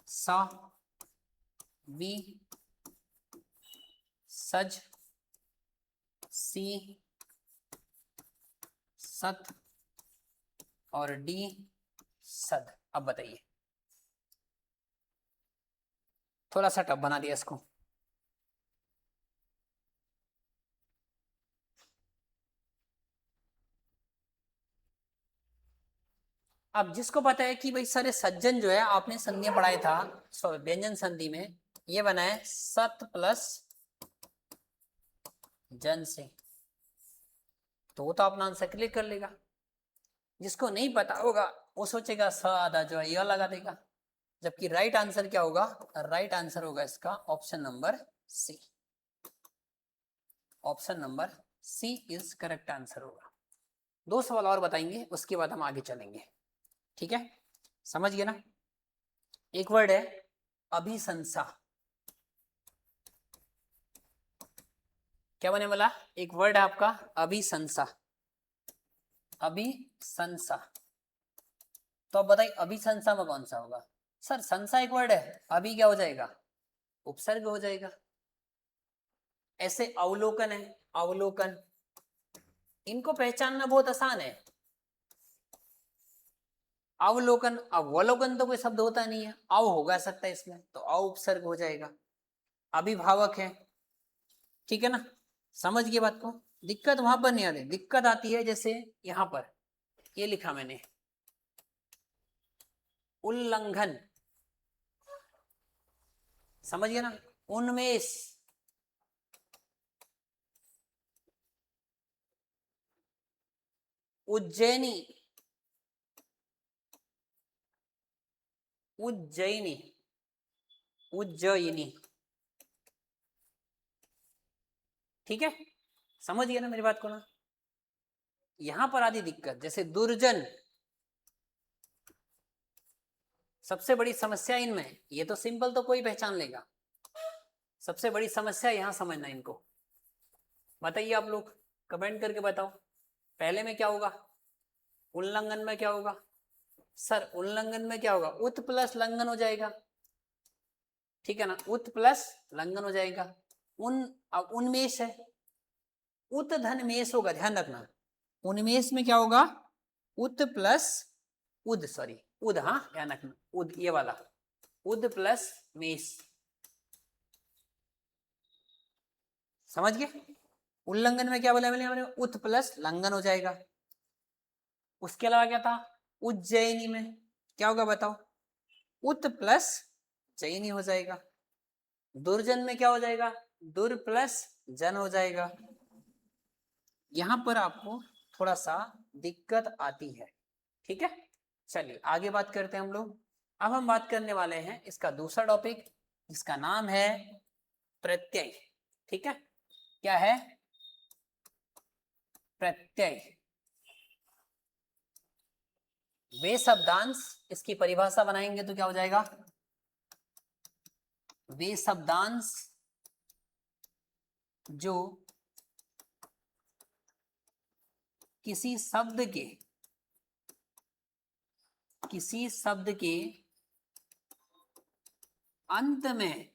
सा वी सज सी सत और डी सद। अब बताइए, थोड़ा सा टफ बना दिया इसको। अब जिसको पता है कि भाई सर सज्जन जो है आपने संधि पढ़ाया था, सॉरी व्यंजन संधि में, ये बना है सत प्लस जन से, तो वो तो अपना आंसर क्लिक कर लेगा। जिसको नहीं पता होगा वो सोचेगा स आधा जो है यह लगा देगा, जबकि राइट आंसर क्या होगा? राइट आंसर होगा इसका option number C. Option number C is correct answer होगा। 2 सवाल और बताएंगे, उसके बाद हम आगे चलेंगे। ठीक है, समझ गए ना? एक वर्ड है अभिशंसा। क्या बने वाला? एक वर्ड है आपका अभिशंसा। अभिशंसा, तो अब बताइए अभिशंसा में कौन सा होगा? सर संसा एक वर्ड है, अभी क्या हो जाएगा? उपसर्ग हो जाएगा। ऐसे अवलोकन है, अवलोकन, इनको पहचानना बहुत आसान है। अवलोकन, अवलोकन तो कोई शब्द होता नहीं है, अव होगा सकता है इसमें, तो अव उपसर्ग हो जाएगा। अभिभावक है, ठीक है ना? समझ गए बात को? दिक्कत वहां पर नहीं आती, दिक्कत आती है जैसे यहां पर ये लिखा मैंने उल्लंघन, समझ गए ना? उन्मेष, उज्जैनी, उज्जैनी, उज्जयिनी, ठीक है? समझ गए ना मेरी बात को ना? यहां पर आधी दिक्कत, जैसे दुर्जन, सबसे बड़ी समस्या इनमें, ये तो सिंपल तो कोई पहचान लेगा, सबसे बड़ी समस्या यहां समझना इनको। बताइए आप लोग, कमेंट करके बताओ, पहले में क्या होगा? उल्लंघन में क्या होगा? सर उल्लंघन में क्या होगा? उत प्लस लंघन हो जाएगा, ठीक है ना? उत प्लस लंघन हो जाएगा। उन्मेष है, उत धन मेष होगा, ध्यान रखना। उन्मेष में क्या होगा? उत प्लस उद, सॉरी उद, हाँ ध्यान रखना, उद ये वाला, उद प्लस मेष, समझ गए? उल्लंघन में क्या बोला मैंने? उत प्लस लंघन हो जाएगा। उसके अलावा क्या था? उज्जैनी में क्या होगा बताओ? उत प्लस जैनी हो जाएगा। दुर्जन में क्या हो जाएगा? दुर प्लस जन हो जाएगा। यहां पर आपको थोड़ा सा दिक्कत आती है, ठीक है? चलिए आगे बात करते हैं हम लोग। अब हम बात करने वाले हैं इसका दूसरा टॉपिक, जिसका नाम है प्रत्यय। ठीक है, क्या है? प्रत्यय। वे शब्दांश, इसकी परिभाषा बनाएंगे तो क्या हो जाएगा? वे शब्दांश जो किसी शब्द के अंत में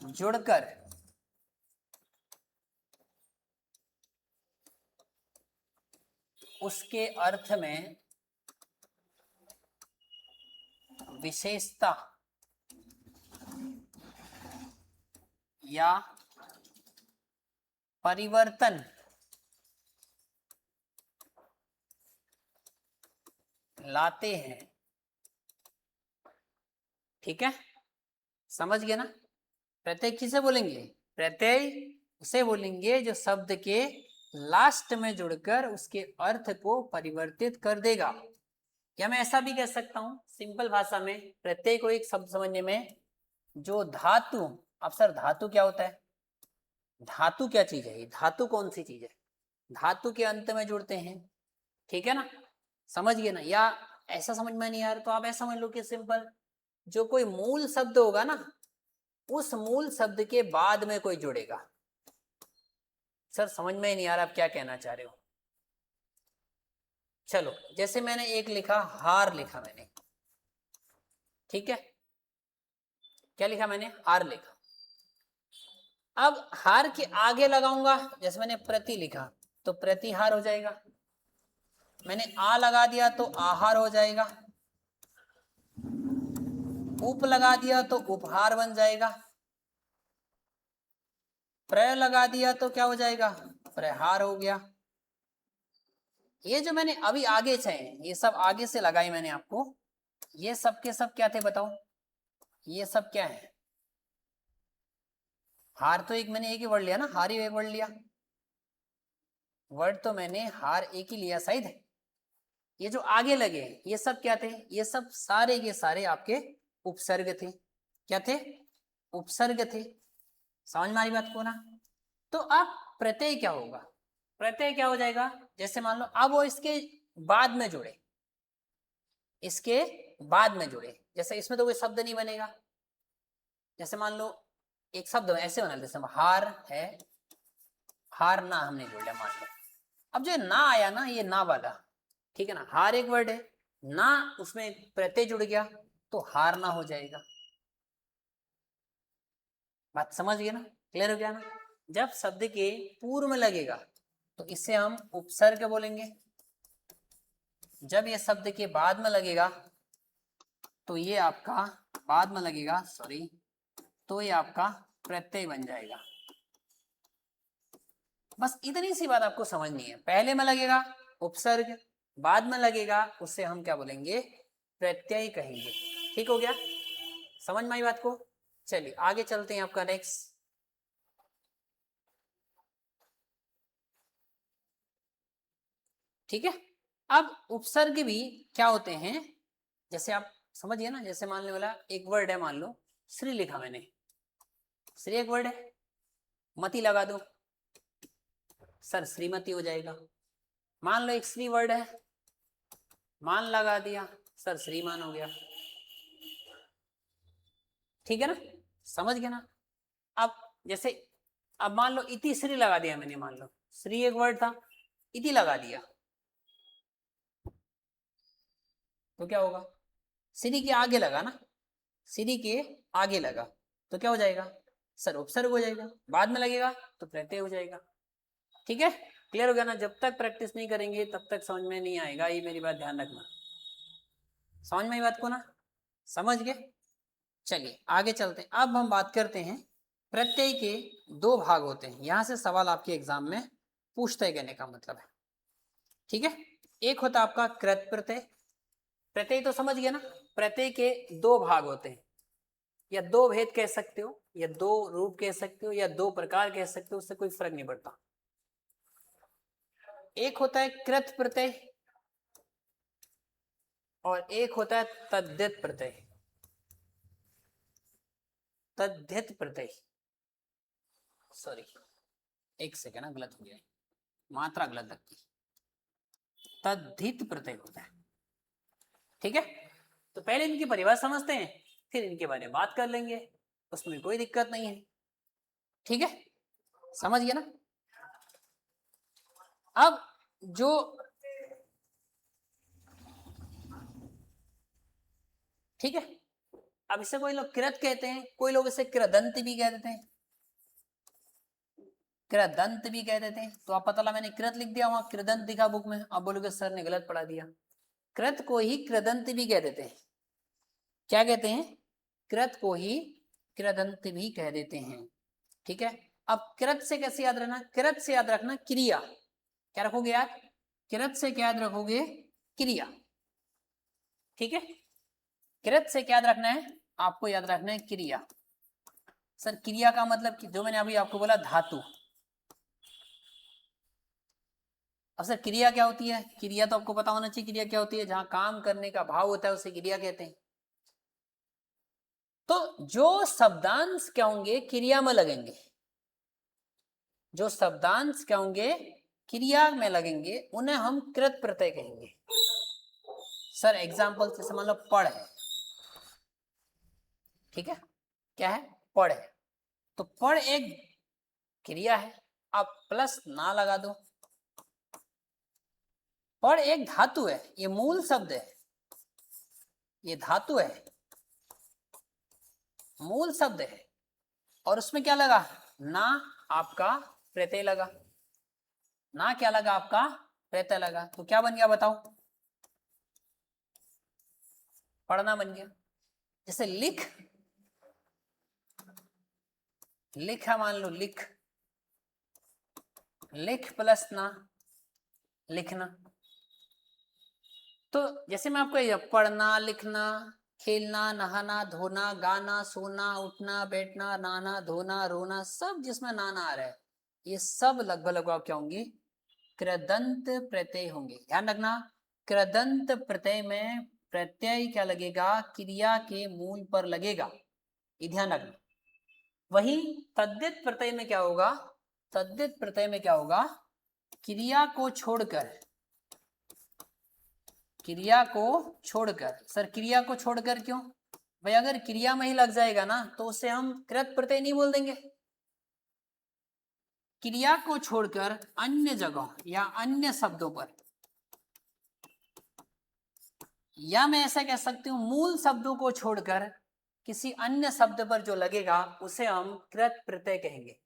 जुड़कर उसके अर्थ में विशेषता या परिवर्तन लाते हैं। ठीक है, समझ गए ना? प्रत्यय किसे बोलेंगे? प्रत्यय उसे बोलेंगे जो शब्द के लास्ट में जुड़कर उसके अर्थ को परिवर्तित कर देगा। या मैं ऐसा भी कह सकता हूं सिंपल भाषा में, प्रत्यय को एक शब्द समझने में, जो धातु, अब सर धातु क्या होता है? धातु क्या चीज है? धातु कौन सी चीज है? धातु के अंत में जुड़ते हैं, ठीक है ना? समझ गए ना? या ऐसा समझ में नहीं आ रहा तो आप ऐसा समझ लो कि सिंपल, जो कोई मूल शब्द होगा ना, उस मूल शब्द के बाद में कोई जुड़ेगा। सर समझ में ही नहीं आ रहा आप क्या कहना चाह रहे हो? चलो जैसे मैंने एक लिखा, हार लिखा मैंने, ठीक है? क्या लिखा मैंने? हार लिखा। अब हार के आगे लगाऊंगा, जैसे मैंने प्रति लिखा तो प्रतिहार हो जाएगा, मैंने आ लगा दिया तो आहार हो जाएगा, उप लगा दिया तो उपहार बन जाएगा, प्रय लगा दिया तो क्या हो जाएगा, प्रहार हो गया। ये जो मैंने अभी आगे से ये सब आगे से लगाई मैंने आपको, ये सब के सब क्या थे बताओ, ये सब क्या है, हार तो एक मैंने एक ही वर्ड लिया ना, हार ही एक वर्ड लिया, वर्ड तो मैंने हार एक ही लिया शायद। ये जो आगे लगे ये सब क्या थे, ये सब सारे के सारे आपके उपसर्ग थे। क्या थे, उपसर्ग थे। समझ में आई बात को ना। तो अब प्रत्यय क्या होगा, प्रत्यय क्या हो जाएगा, जैसे मान लो अब वो इसके बाद में जुड़े, इसके बाद में जुड़े, जैसे इसमें तो कोई शब्द नहीं बनेगा, जैसे मान लो एक शब्द ऐसे बना जैसे हार है, हार ना हमने जोड़ लिया मान लो। अब जो ना आया ना, ये ना वाला, ठीक है ना, हार एक वर्ड है ना, उसमें प्रत्यय जुड़ गया तो हार ना हो जाएगा। बात समझ गए ना, क्लियर हो गया ना। जब शब्द के पूर्व में लगेगा तो इसे हम उपसर्ग बोलेंगे, जब ये शब्द के बाद में लगेगा तो ये आपका बाद में लगेगा, सॉरी, तो ये आपका प्रत्यय बन जाएगा। बस इतनी सी बात आपको समझनी है, पहले में लगेगा उपसर्ग, बाद में लगेगा उससे हम क्या बोलेंगे, प्रत्यय कहेंगे। ठीक हो गया, समझ में आई बात को। चलिए आगे चलते हैं, आपका नेक्स्ट। ठीक है, अब उपसर्ग भी क्या होते हैं, जैसे आप समझिए ना, जैसे मान लो वाला एक वर्ड है, मान लो श्री लिखा मैंने, श्री एक वर्ड है, मति लगा दो सर श्रीमती हो जाएगा। मान लो एक श्री वर्ड है, मान लगा दिया सर श्रीमान हो गया। ठीक है ना, समझ गया ना। अब जैसे अब मान लो इति श्री लगा दिया मैंने, मान लो श्री एक वर्ड था, इति लगा दिया तो क्या होगा, श्री के आगे लगा ना, श्री के आगे लगा तो क्या हो जाएगा, सर उपसर्ग हो जाएगा, बाद में लगेगा तो प्रत्यय हो जाएगा। ठीक है, क्लियर हो गया ना। जब तक प्रैक्टिस नहीं करेंगे तब तक समझ में नहीं आएगा, ये मेरी बात ध्यान रखना। समझ में आई बात को ना, समझ गए। चलिए आगे चलते हैं, अब हम बात करते हैं प्रत्यय के दो भाग होते हैं, यहां से सवाल आपके एग्जाम में पूछते हैं, कहने का मतलब है। ठीक है, एक होता है आपका कृत प्रत्यय, प्रत्यय तो समझ गया ना, प्रत्यय के दो भाग होते हैं, या दो भेद कह सकते हो, या दो रूप कह सकते हो, या दो प्रकार कह सकते हो, उससे कोई फर्क नहीं पड़ता। एक होता है कृत प्रत्यय और एक होता है तद्धित प्रत्यय। तद्धित प्रत्यय, सॉरी एक सेकेंड ना, गलत हो गया, मात्रा गलत लगती, तद्धित प्रत्यय होता है। ठीक है, तो पहले इनकी परिभाषा समझते हैं, फिर इनके बारे में बात कर लेंगे, उसमें कोई दिक्कत नहीं है। ठीक है, समझ गया ना। अब जो ठीक है, अब इसे कोई लोग कृत कहते हैं, कोई लोग इसे कृदंत भी कह देते हैं, कृदंत भी कह देते हैं। तो आप पता लगा, मैंने कृत लिख दिया, वहां कृदंत दिखा बुक में, अब बोलोगे सर ने गलत पढ़ा दिया। कृत को ही कृदंत भी कह देते हैं। क्या कहते हैं, कृत को ही कृदंत भी कह देते हैं। ठीक है, अब कृत से कैसे याद रखना, कृत से याद रखना क्रिया, क्या रखोगे याद, कृत से क्या याद रखोगे, क्रिया। ठीक है, कृत से क्या याद रखना है, आपको याद रखना है क्रिया। सर क्रिया का मतलब कि जो मैंने अभी आपको बोला धातु। अब सर क्रिया क्या होती है, क्रिया तो आपको पता होना चाहिए, क्रिया क्या होती है, जहां काम करने का भाव होता है उसे क्रिया कहते हैं। तो जो शब्दांश क्या होंगे क्रिया में लगेंगे, जो शब्दांश क्या होंगे क्रिया में लगेंगे, उन्हें हम कृत प्रत्यय कहेंगे। सर एग्जाम्पल से मान लो पढ़ है, ठीक है, क्या है, पढ़ है, तो पढ़ एक क्रिया है, आप प्लस ना लगा दो। पढ़ एक धातु है, ये मूल शब्द है, ये धातु है, मूल शब्द है, और उसमें क्या लगा, ना आपका प्रत्यय लगा, ना क्या लगा आपका प्रत्यय लगा, तो क्या बन गया बताओ, पढ़ना बन गया। जैसे लिख, लिखा मान लो लिख, लिख प्लस ना, लिखना। तो जैसे मैं आपको पढ़ना, लिखना, खेलना, नहाना, धोना, गाना, सोना, उठना, बैठना, नहाना, धोना, रोना, सब जिसमें नाना आ रहा है, ये सब लगभग लगभग क्या होंगे, कृदंत प्रत्यय होंगे। ध्यान रखना, कृदंत प्रत्यय में प्रत्यय क्या लगेगा, क्रिया के मूल पर लगेगा, ये ध्यान रखना। वही तद्धित प्रत्यय में क्या होगा, तद्धित प्रत्यय में क्या होगा, क्रिया को छोड़कर, क्रिया को छोड़कर, सर क्रिया को छोड़कर क्यों भाई, अगर क्रिया में ही लग जाएगा ना तो उसे हम कृत प्रत्यय नहीं बोल देंगे। क्रिया को छोड़कर अन्य जगह या अन्य शब्दों पर, या मैं ऐसा कह सकती हूं मूल शब्दों को छोड़कर किसी अन्य शब्द पर जो लगेगा उसे हम कृत प्रत्यय कहेंगे।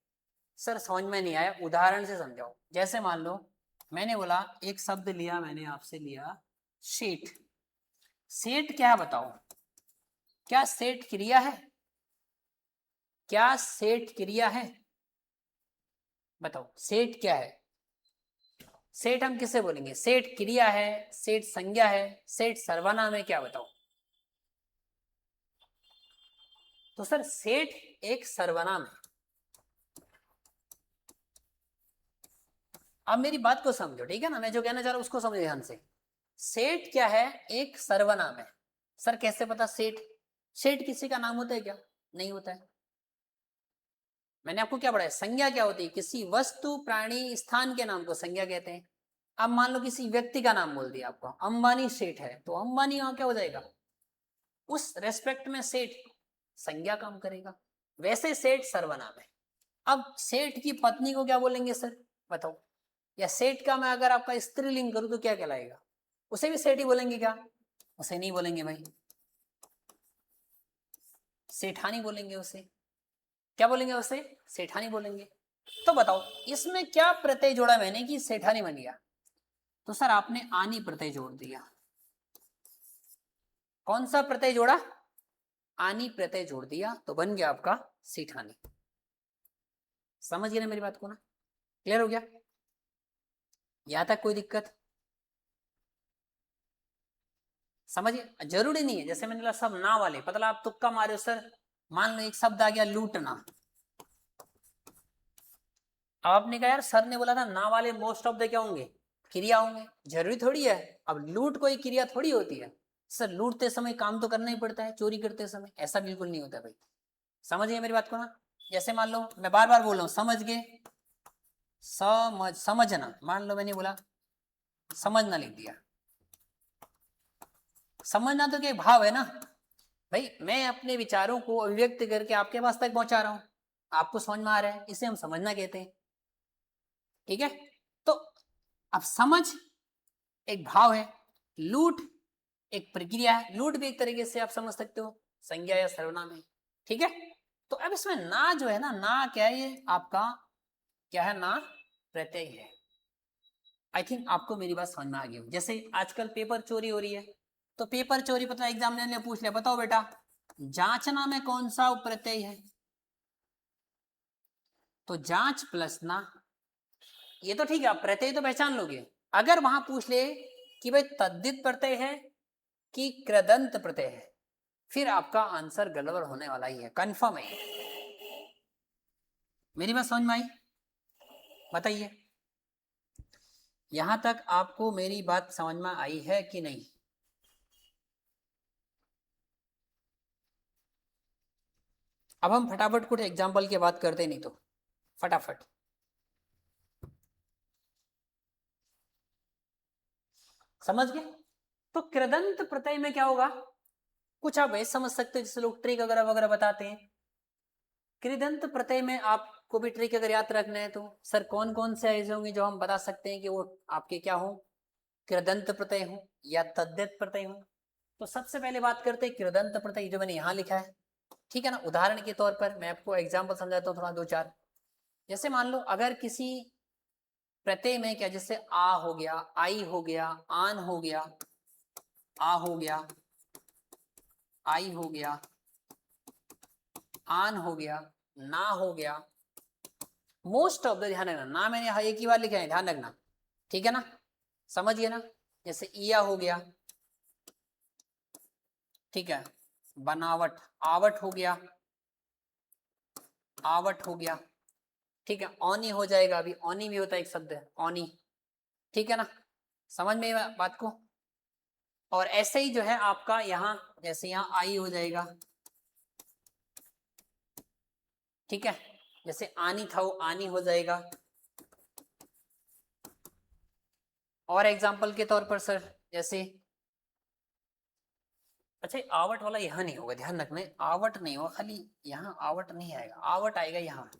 सर समझ में नहीं आया, उदाहरण से समझाओ। जैसे मान लो मैंने बोला, एक शब्द लिया मैंने आपसे लिया सेठ, सेठ क्या है बताओ, क्या सेठ क्रिया है, क्या सेठ क्रिया है, बताओ सेठ क्या है। सेठ हम किसे बोलेंगे, सेठ क्रिया है, सेठ संज्ञा है, सेठ सर्वनाम है, क्या बताओ। तो सर सेठ एक सर्वनाम है। अब मेरी बात को समझो, ठीक है ना, मैं जो कहना चाह रहा हूं उसको समझो ध्यान से। सेठ क्या है, एक सर्वनाम है। सर कैसे पता सेठ, सेठ किसी का नाम होता है क्या, नहीं होता है। मैंने आपको क्या पढ़ाया, संज्ञा क्या होती है, किसी वस्तु, प्राणी, स्थान के नाम को संज्ञा कहते हैं। अब मान लो किसी व्यक्ति का नाम बोल दिया आपको, अंबानी सेठ है, तो अंबानी वहां क्या हो जाएगा, उस रेस्पेक्ट में सेठ संज्ञा काम करेगा। वैसे सेठ सर्वनाम है। अब सेठ की पत्नी को क्या बोलेंगे सर बताओ, या सेठ का मैं अगर आपका स्त्रीलिंग करूं तो क्या कहलाएगा, उसे भी सेठ ही बोलेंगे क्या, उसे नहीं बोलेंगे भाई, सेठानी बोलेंगे उसे, क्या बोलेंगे उसे, सेठानी बोलेंगे। तो बताओ इसमें क्या प्रत्यय जोड़ा मैंने कि सेठानी बन गया, तो सर आपने आनी प्रत्यय जोड़ दिया। कौन सा प्रत्यय जोड़ा, आनी प्रत्यय जोड़ दिया, तो बन गया आपका सेठानी। समझ गए ना मेरी बात को ना, क्लियर हो गया, यहां तक कोई दिक्कत, समझिए। जरूरी नहीं है, जैसे मैंने बोला सब ना वाले, पता आप तुक्का मारे हो सर, मान लो एक शब्द आ गया लूटना, अब आपने कहा यार सर ने बोला था ना वाले मोस्ट ऑफ द क्या होंगे, क्रिया होंगे, जरूरी थोड़ी है। अब लूट कोई क्रिया थोड़ी होती है, सर लूटते समय काम तो करना ही पड़ता है, चोरी करते समय ऐसा बिल्कुल नहीं होता भाई। समझिए मेरी बात को ना, जैसे मान लो मैं बार बार बोल रहा हूं, समझ गए, समझना, मान लो मैंने बोला समझना लिख दिया, समझना तो क्या भाव है ना भाई, मैं अपने विचारों को अभिव्यक्त करके आपके पास तक पहुंचा रहा हूं, आपको समझ में आ रहा है, इसे हम समझना कहते हैं, ठीक है। तो अब समझ एक भाव है, लूट एक प्रक्रिया है, लूट भी एक तरीके से आप समझ सकते हो संज्ञा या सर्वनाम है, ठीक है। तो अब इसमें ना जो है ना क्या है, ये आपका क्या है, ना प्रत्यय है। आई थिंक आपको मेरी बात समझ में आ गई हो। जैसे आजकल पेपर चोरी हो रही है, तो पेपर चोरी पता एग्जामिनर ने पूछ लिया, बताओ बेटा जांचना में कौन सा प्रत्यय है, तो जांच प्लस ना, ये तो ठीक है, आप प्रत्यय तो पहचान लोगे। अगर वहां पूछ ले कि भाई तद्धित प्रत्यय है कि कृदंत प्रत्यय है, फिर आपका आंसर गड़बड़ होने वाला ही है, कंफर्म है। मेरी बात समझ में आई, बताइए यहां तक आपको मेरी बात समझ में आई है कि नहीं। अब हम फटाफट कुछ एग्जाम्पल की बात करते, नहीं तो फटाफट। समझ गए, तो कृदंत प्रत्यय में क्या होगा, कुछ आप ऐसे समझ सकते हो जैसे लोग ट्रिक वगैरह वगैरह बताते हैं। कृदंत प्रत्यय में आपको भी ट्रिक अगर याद रखना है तो सर कौन कौन से ऐसे होंगे जो हम बता सकते हैं कि वो आपके क्या हो, कृदंत प्रत्यय हो या तद्धित प्रत्यय हो। तो सबसे पहले बात करते हैं कृदंत प्रत्यय, जो मैंने यहाँ लिखा है, ठीक है ना। उदाहरण के तौर पर मैं आपको एग्जाम्पल समझाता हूँ थोड़ा दो चार। जैसे मान लो अगर किसी प्रत्यय में क्या, जैसे आ हो गया, आई हो गया, आन हो गया, आ हो गया, आई हो गया, आन हो गया, ना हो गया, मोस्ट ऑफ द, ध्यान रखना ना मैंने यहाँ एक ही बार लिखा है, ध्यान रखना, ठीक है ना, समझिए ना। जैसे इया हो गया, ठीक है, बनावट, आवट हो गया, आवट हो गया, ठीक है, औनी हो जाएगा, अभी औनी भी होता है एक शब्द है, औनी, ठीक है ना, समझ में आई बात को। और ऐसे ही जो है आपका यहाँ, जैसे यहाँ आई हो जाएगा, ठीक है, जैसे आनी था वो आनी हो जाएगा। और एग्जाम्पल के तौर पर सर, जैसे अच्छा आवट वाला यहाँ नहीं होगा, ध्यान रखना, आवट नहीं होगा, खाली यहाँ आवट नहीं आएगा, आवट आएगा यहाँ,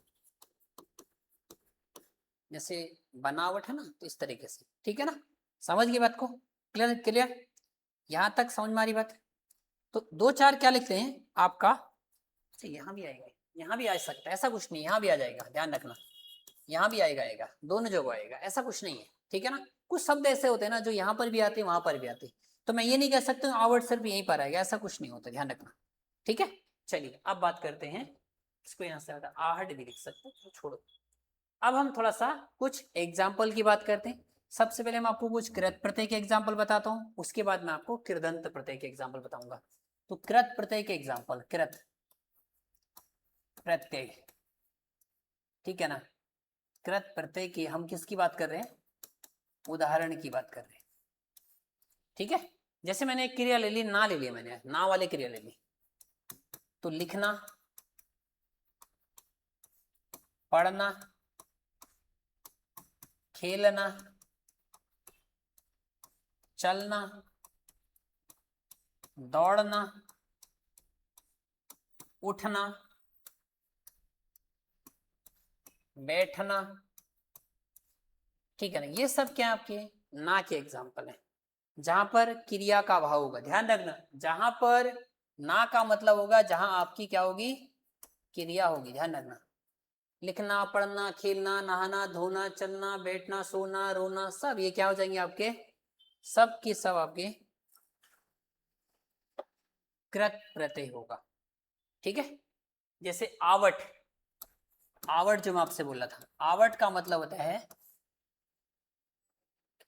जैसे बनावट है ना, तो इस तरीके से, ठीक है ना, समझ गई बात को, क्लियर क्लियर, यहाँ तक समझ में आ रही बात। तो दो चार क्या लिखते हैं आपका, अच्छा यहाँ भी आएगा, यहाँ भी आ सकता है, ऐसा कुछ नहीं, यहाँ भी आ जाएगा, ध्यान रखना, यहाँ भी आएगा, दोनों जगह आएगा, ऐसा कुछ नहीं है, ठीक है ना। कुछ शब्द ऐसे होते हैं ना जो यहाँ पर भी आते हैं वहां पर भी आते हैं, तो मैं ये नहीं कह सकता आवट सिर्फ यहीं पर आएगा, ऐसा कुछ नहीं होता, ध्यान रखना, ठीक है। चलिए अब बात करते हैं, इसको यहाँ से आहट भी लिख सकते हैं, तो छोड़ो। अब हम थोड़ा सा कुछ एग्जाम्पल की बात करते हैं। सबसे पहले मैं आपको कुछ कृत प्रत्यय के एग्जाम्पल बताता हूँ, उसके बाद मैं आपको कृदंत प्रत्यय के एग्जाम्पल बताऊंगा। तो कृत प्रत्यय के एग्जाम्पल, कृत प्रत्यय, ठीक है ना, कृत प्रत्यय की हम किसकी बात कर रहे हैं, उदाहरण की बात कर रहे हैं, ठीक है। जैसे मैंने एक क्रिया ले ली, ना ले लिया मैंने, ना वाली क्रिया ले ली, तो लिखना, पढ़ना, खेलना, चलना, दौड़ना, उठना, बैठना, ठीक है ना, ये सब क्या आपके ना के एग्जाम्पल है, जहां पर क्रिया का भाव होगा, ध्यान रखना, जहां पर ना का मतलब होगा, जहां आपकी क्या होगी, क्रिया होगी, ध्यान रखना। लिखना, पढ़ना, खेलना, नहाना, धोना, चलना, बैठना, सोना, रोना, सब ये क्या हो जाएंगे आपके, सब की सब आपके कृत प्रत्यय होगा, ठीक है। जैसे आवट, आवट जो मैं आपसे बोला था, आवट का मतलब होता है,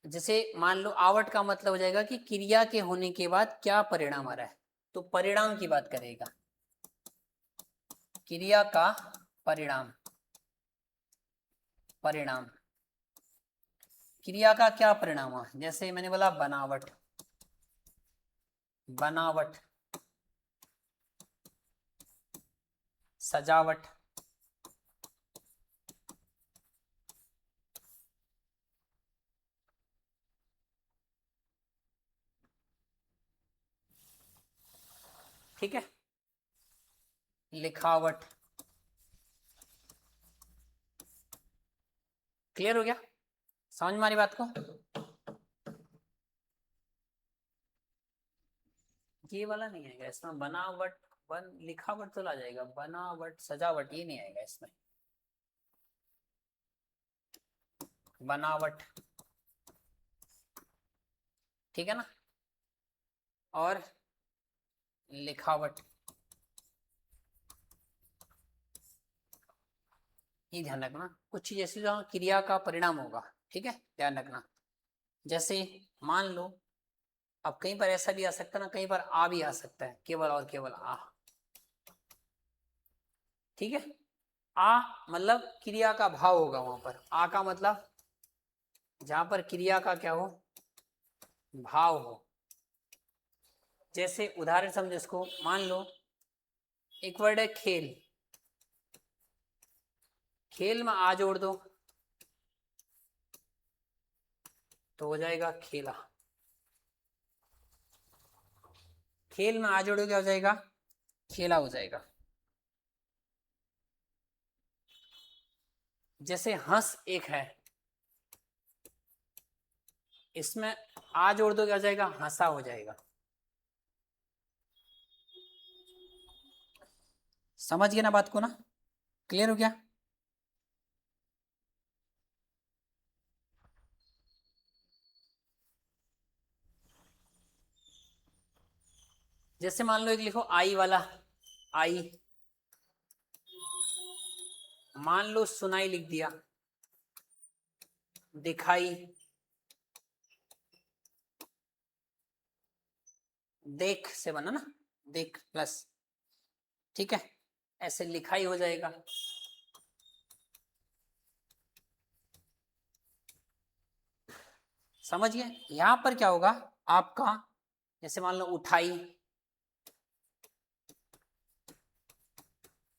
जैसे मान लो आवट का मतलब हो जाएगा कि क्रिया के होने के बाद क्या परिणाम आ रहा है, तो परिणाम की बात करेगा, क्रिया का परिणाम, परिणाम, क्रिया का क्या परिणाम हुआ, जैसे मैंने बोला बनावट, बनावट, सजावट, ठीक है, लिखावट, क्लियर हो गया, समझ में आ रही बात को। ये वाला नहीं आएगा इसमें, बनावट, बन लिखावट तो ला जाएगा, बनावट, सजावट ये नहीं आएगा इसमें, बनावट, ठीक है ना, और लिखावट, ये ध्यान रखना, कुछ चीज ऐसी जहाँ क्रिया का परिणाम होगा, ठीक है, ध्यान रखना। जैसे मान लो, अब कहीं पर ऐसा भी आ सकता है ना, कहीं पर आ भी आ सकता है, केवल और केवल आ, ठीक है। आ मतलब क्रिया का भाव होगा वहां पर, आ का मतलब जहां पर क्रिया का क्या हो, भाव हो। जैसे उदाहरण समझो इसको, मान लो एक वर्ड है खेल, खेल में आ जोड़ दो तो हो जाएगा खेला, खेल में आ जोड़ो क्या हो जाएगा, खेला हो जाएगा। जैसे हंस एक है, इसमें आ जोड़ दो क्या हो जाएगा, हंसा हो जाएगा, समझ गए ना बात को ना, क्लियर हो गया। जैसे मान लो एक लिखो आई वाला, आई, मान लो सुनाई लिख दिया, दिखाई, देख से बना ना, देख प्लस, ठीक है, ऐसे लिखाई हो जाएगा। समझ गए? यहां पर क्या होगा आपका, जैसे मान लो उठाई,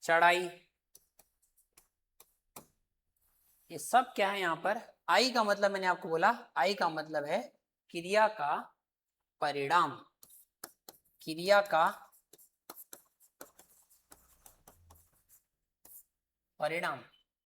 चढ़ाई, ये सब क्या है यहाँ पर, आई का मतलब मैंने आपको बोला, आई का मतलब है क्रिया का परिणाम, क्रिया का परिणाम।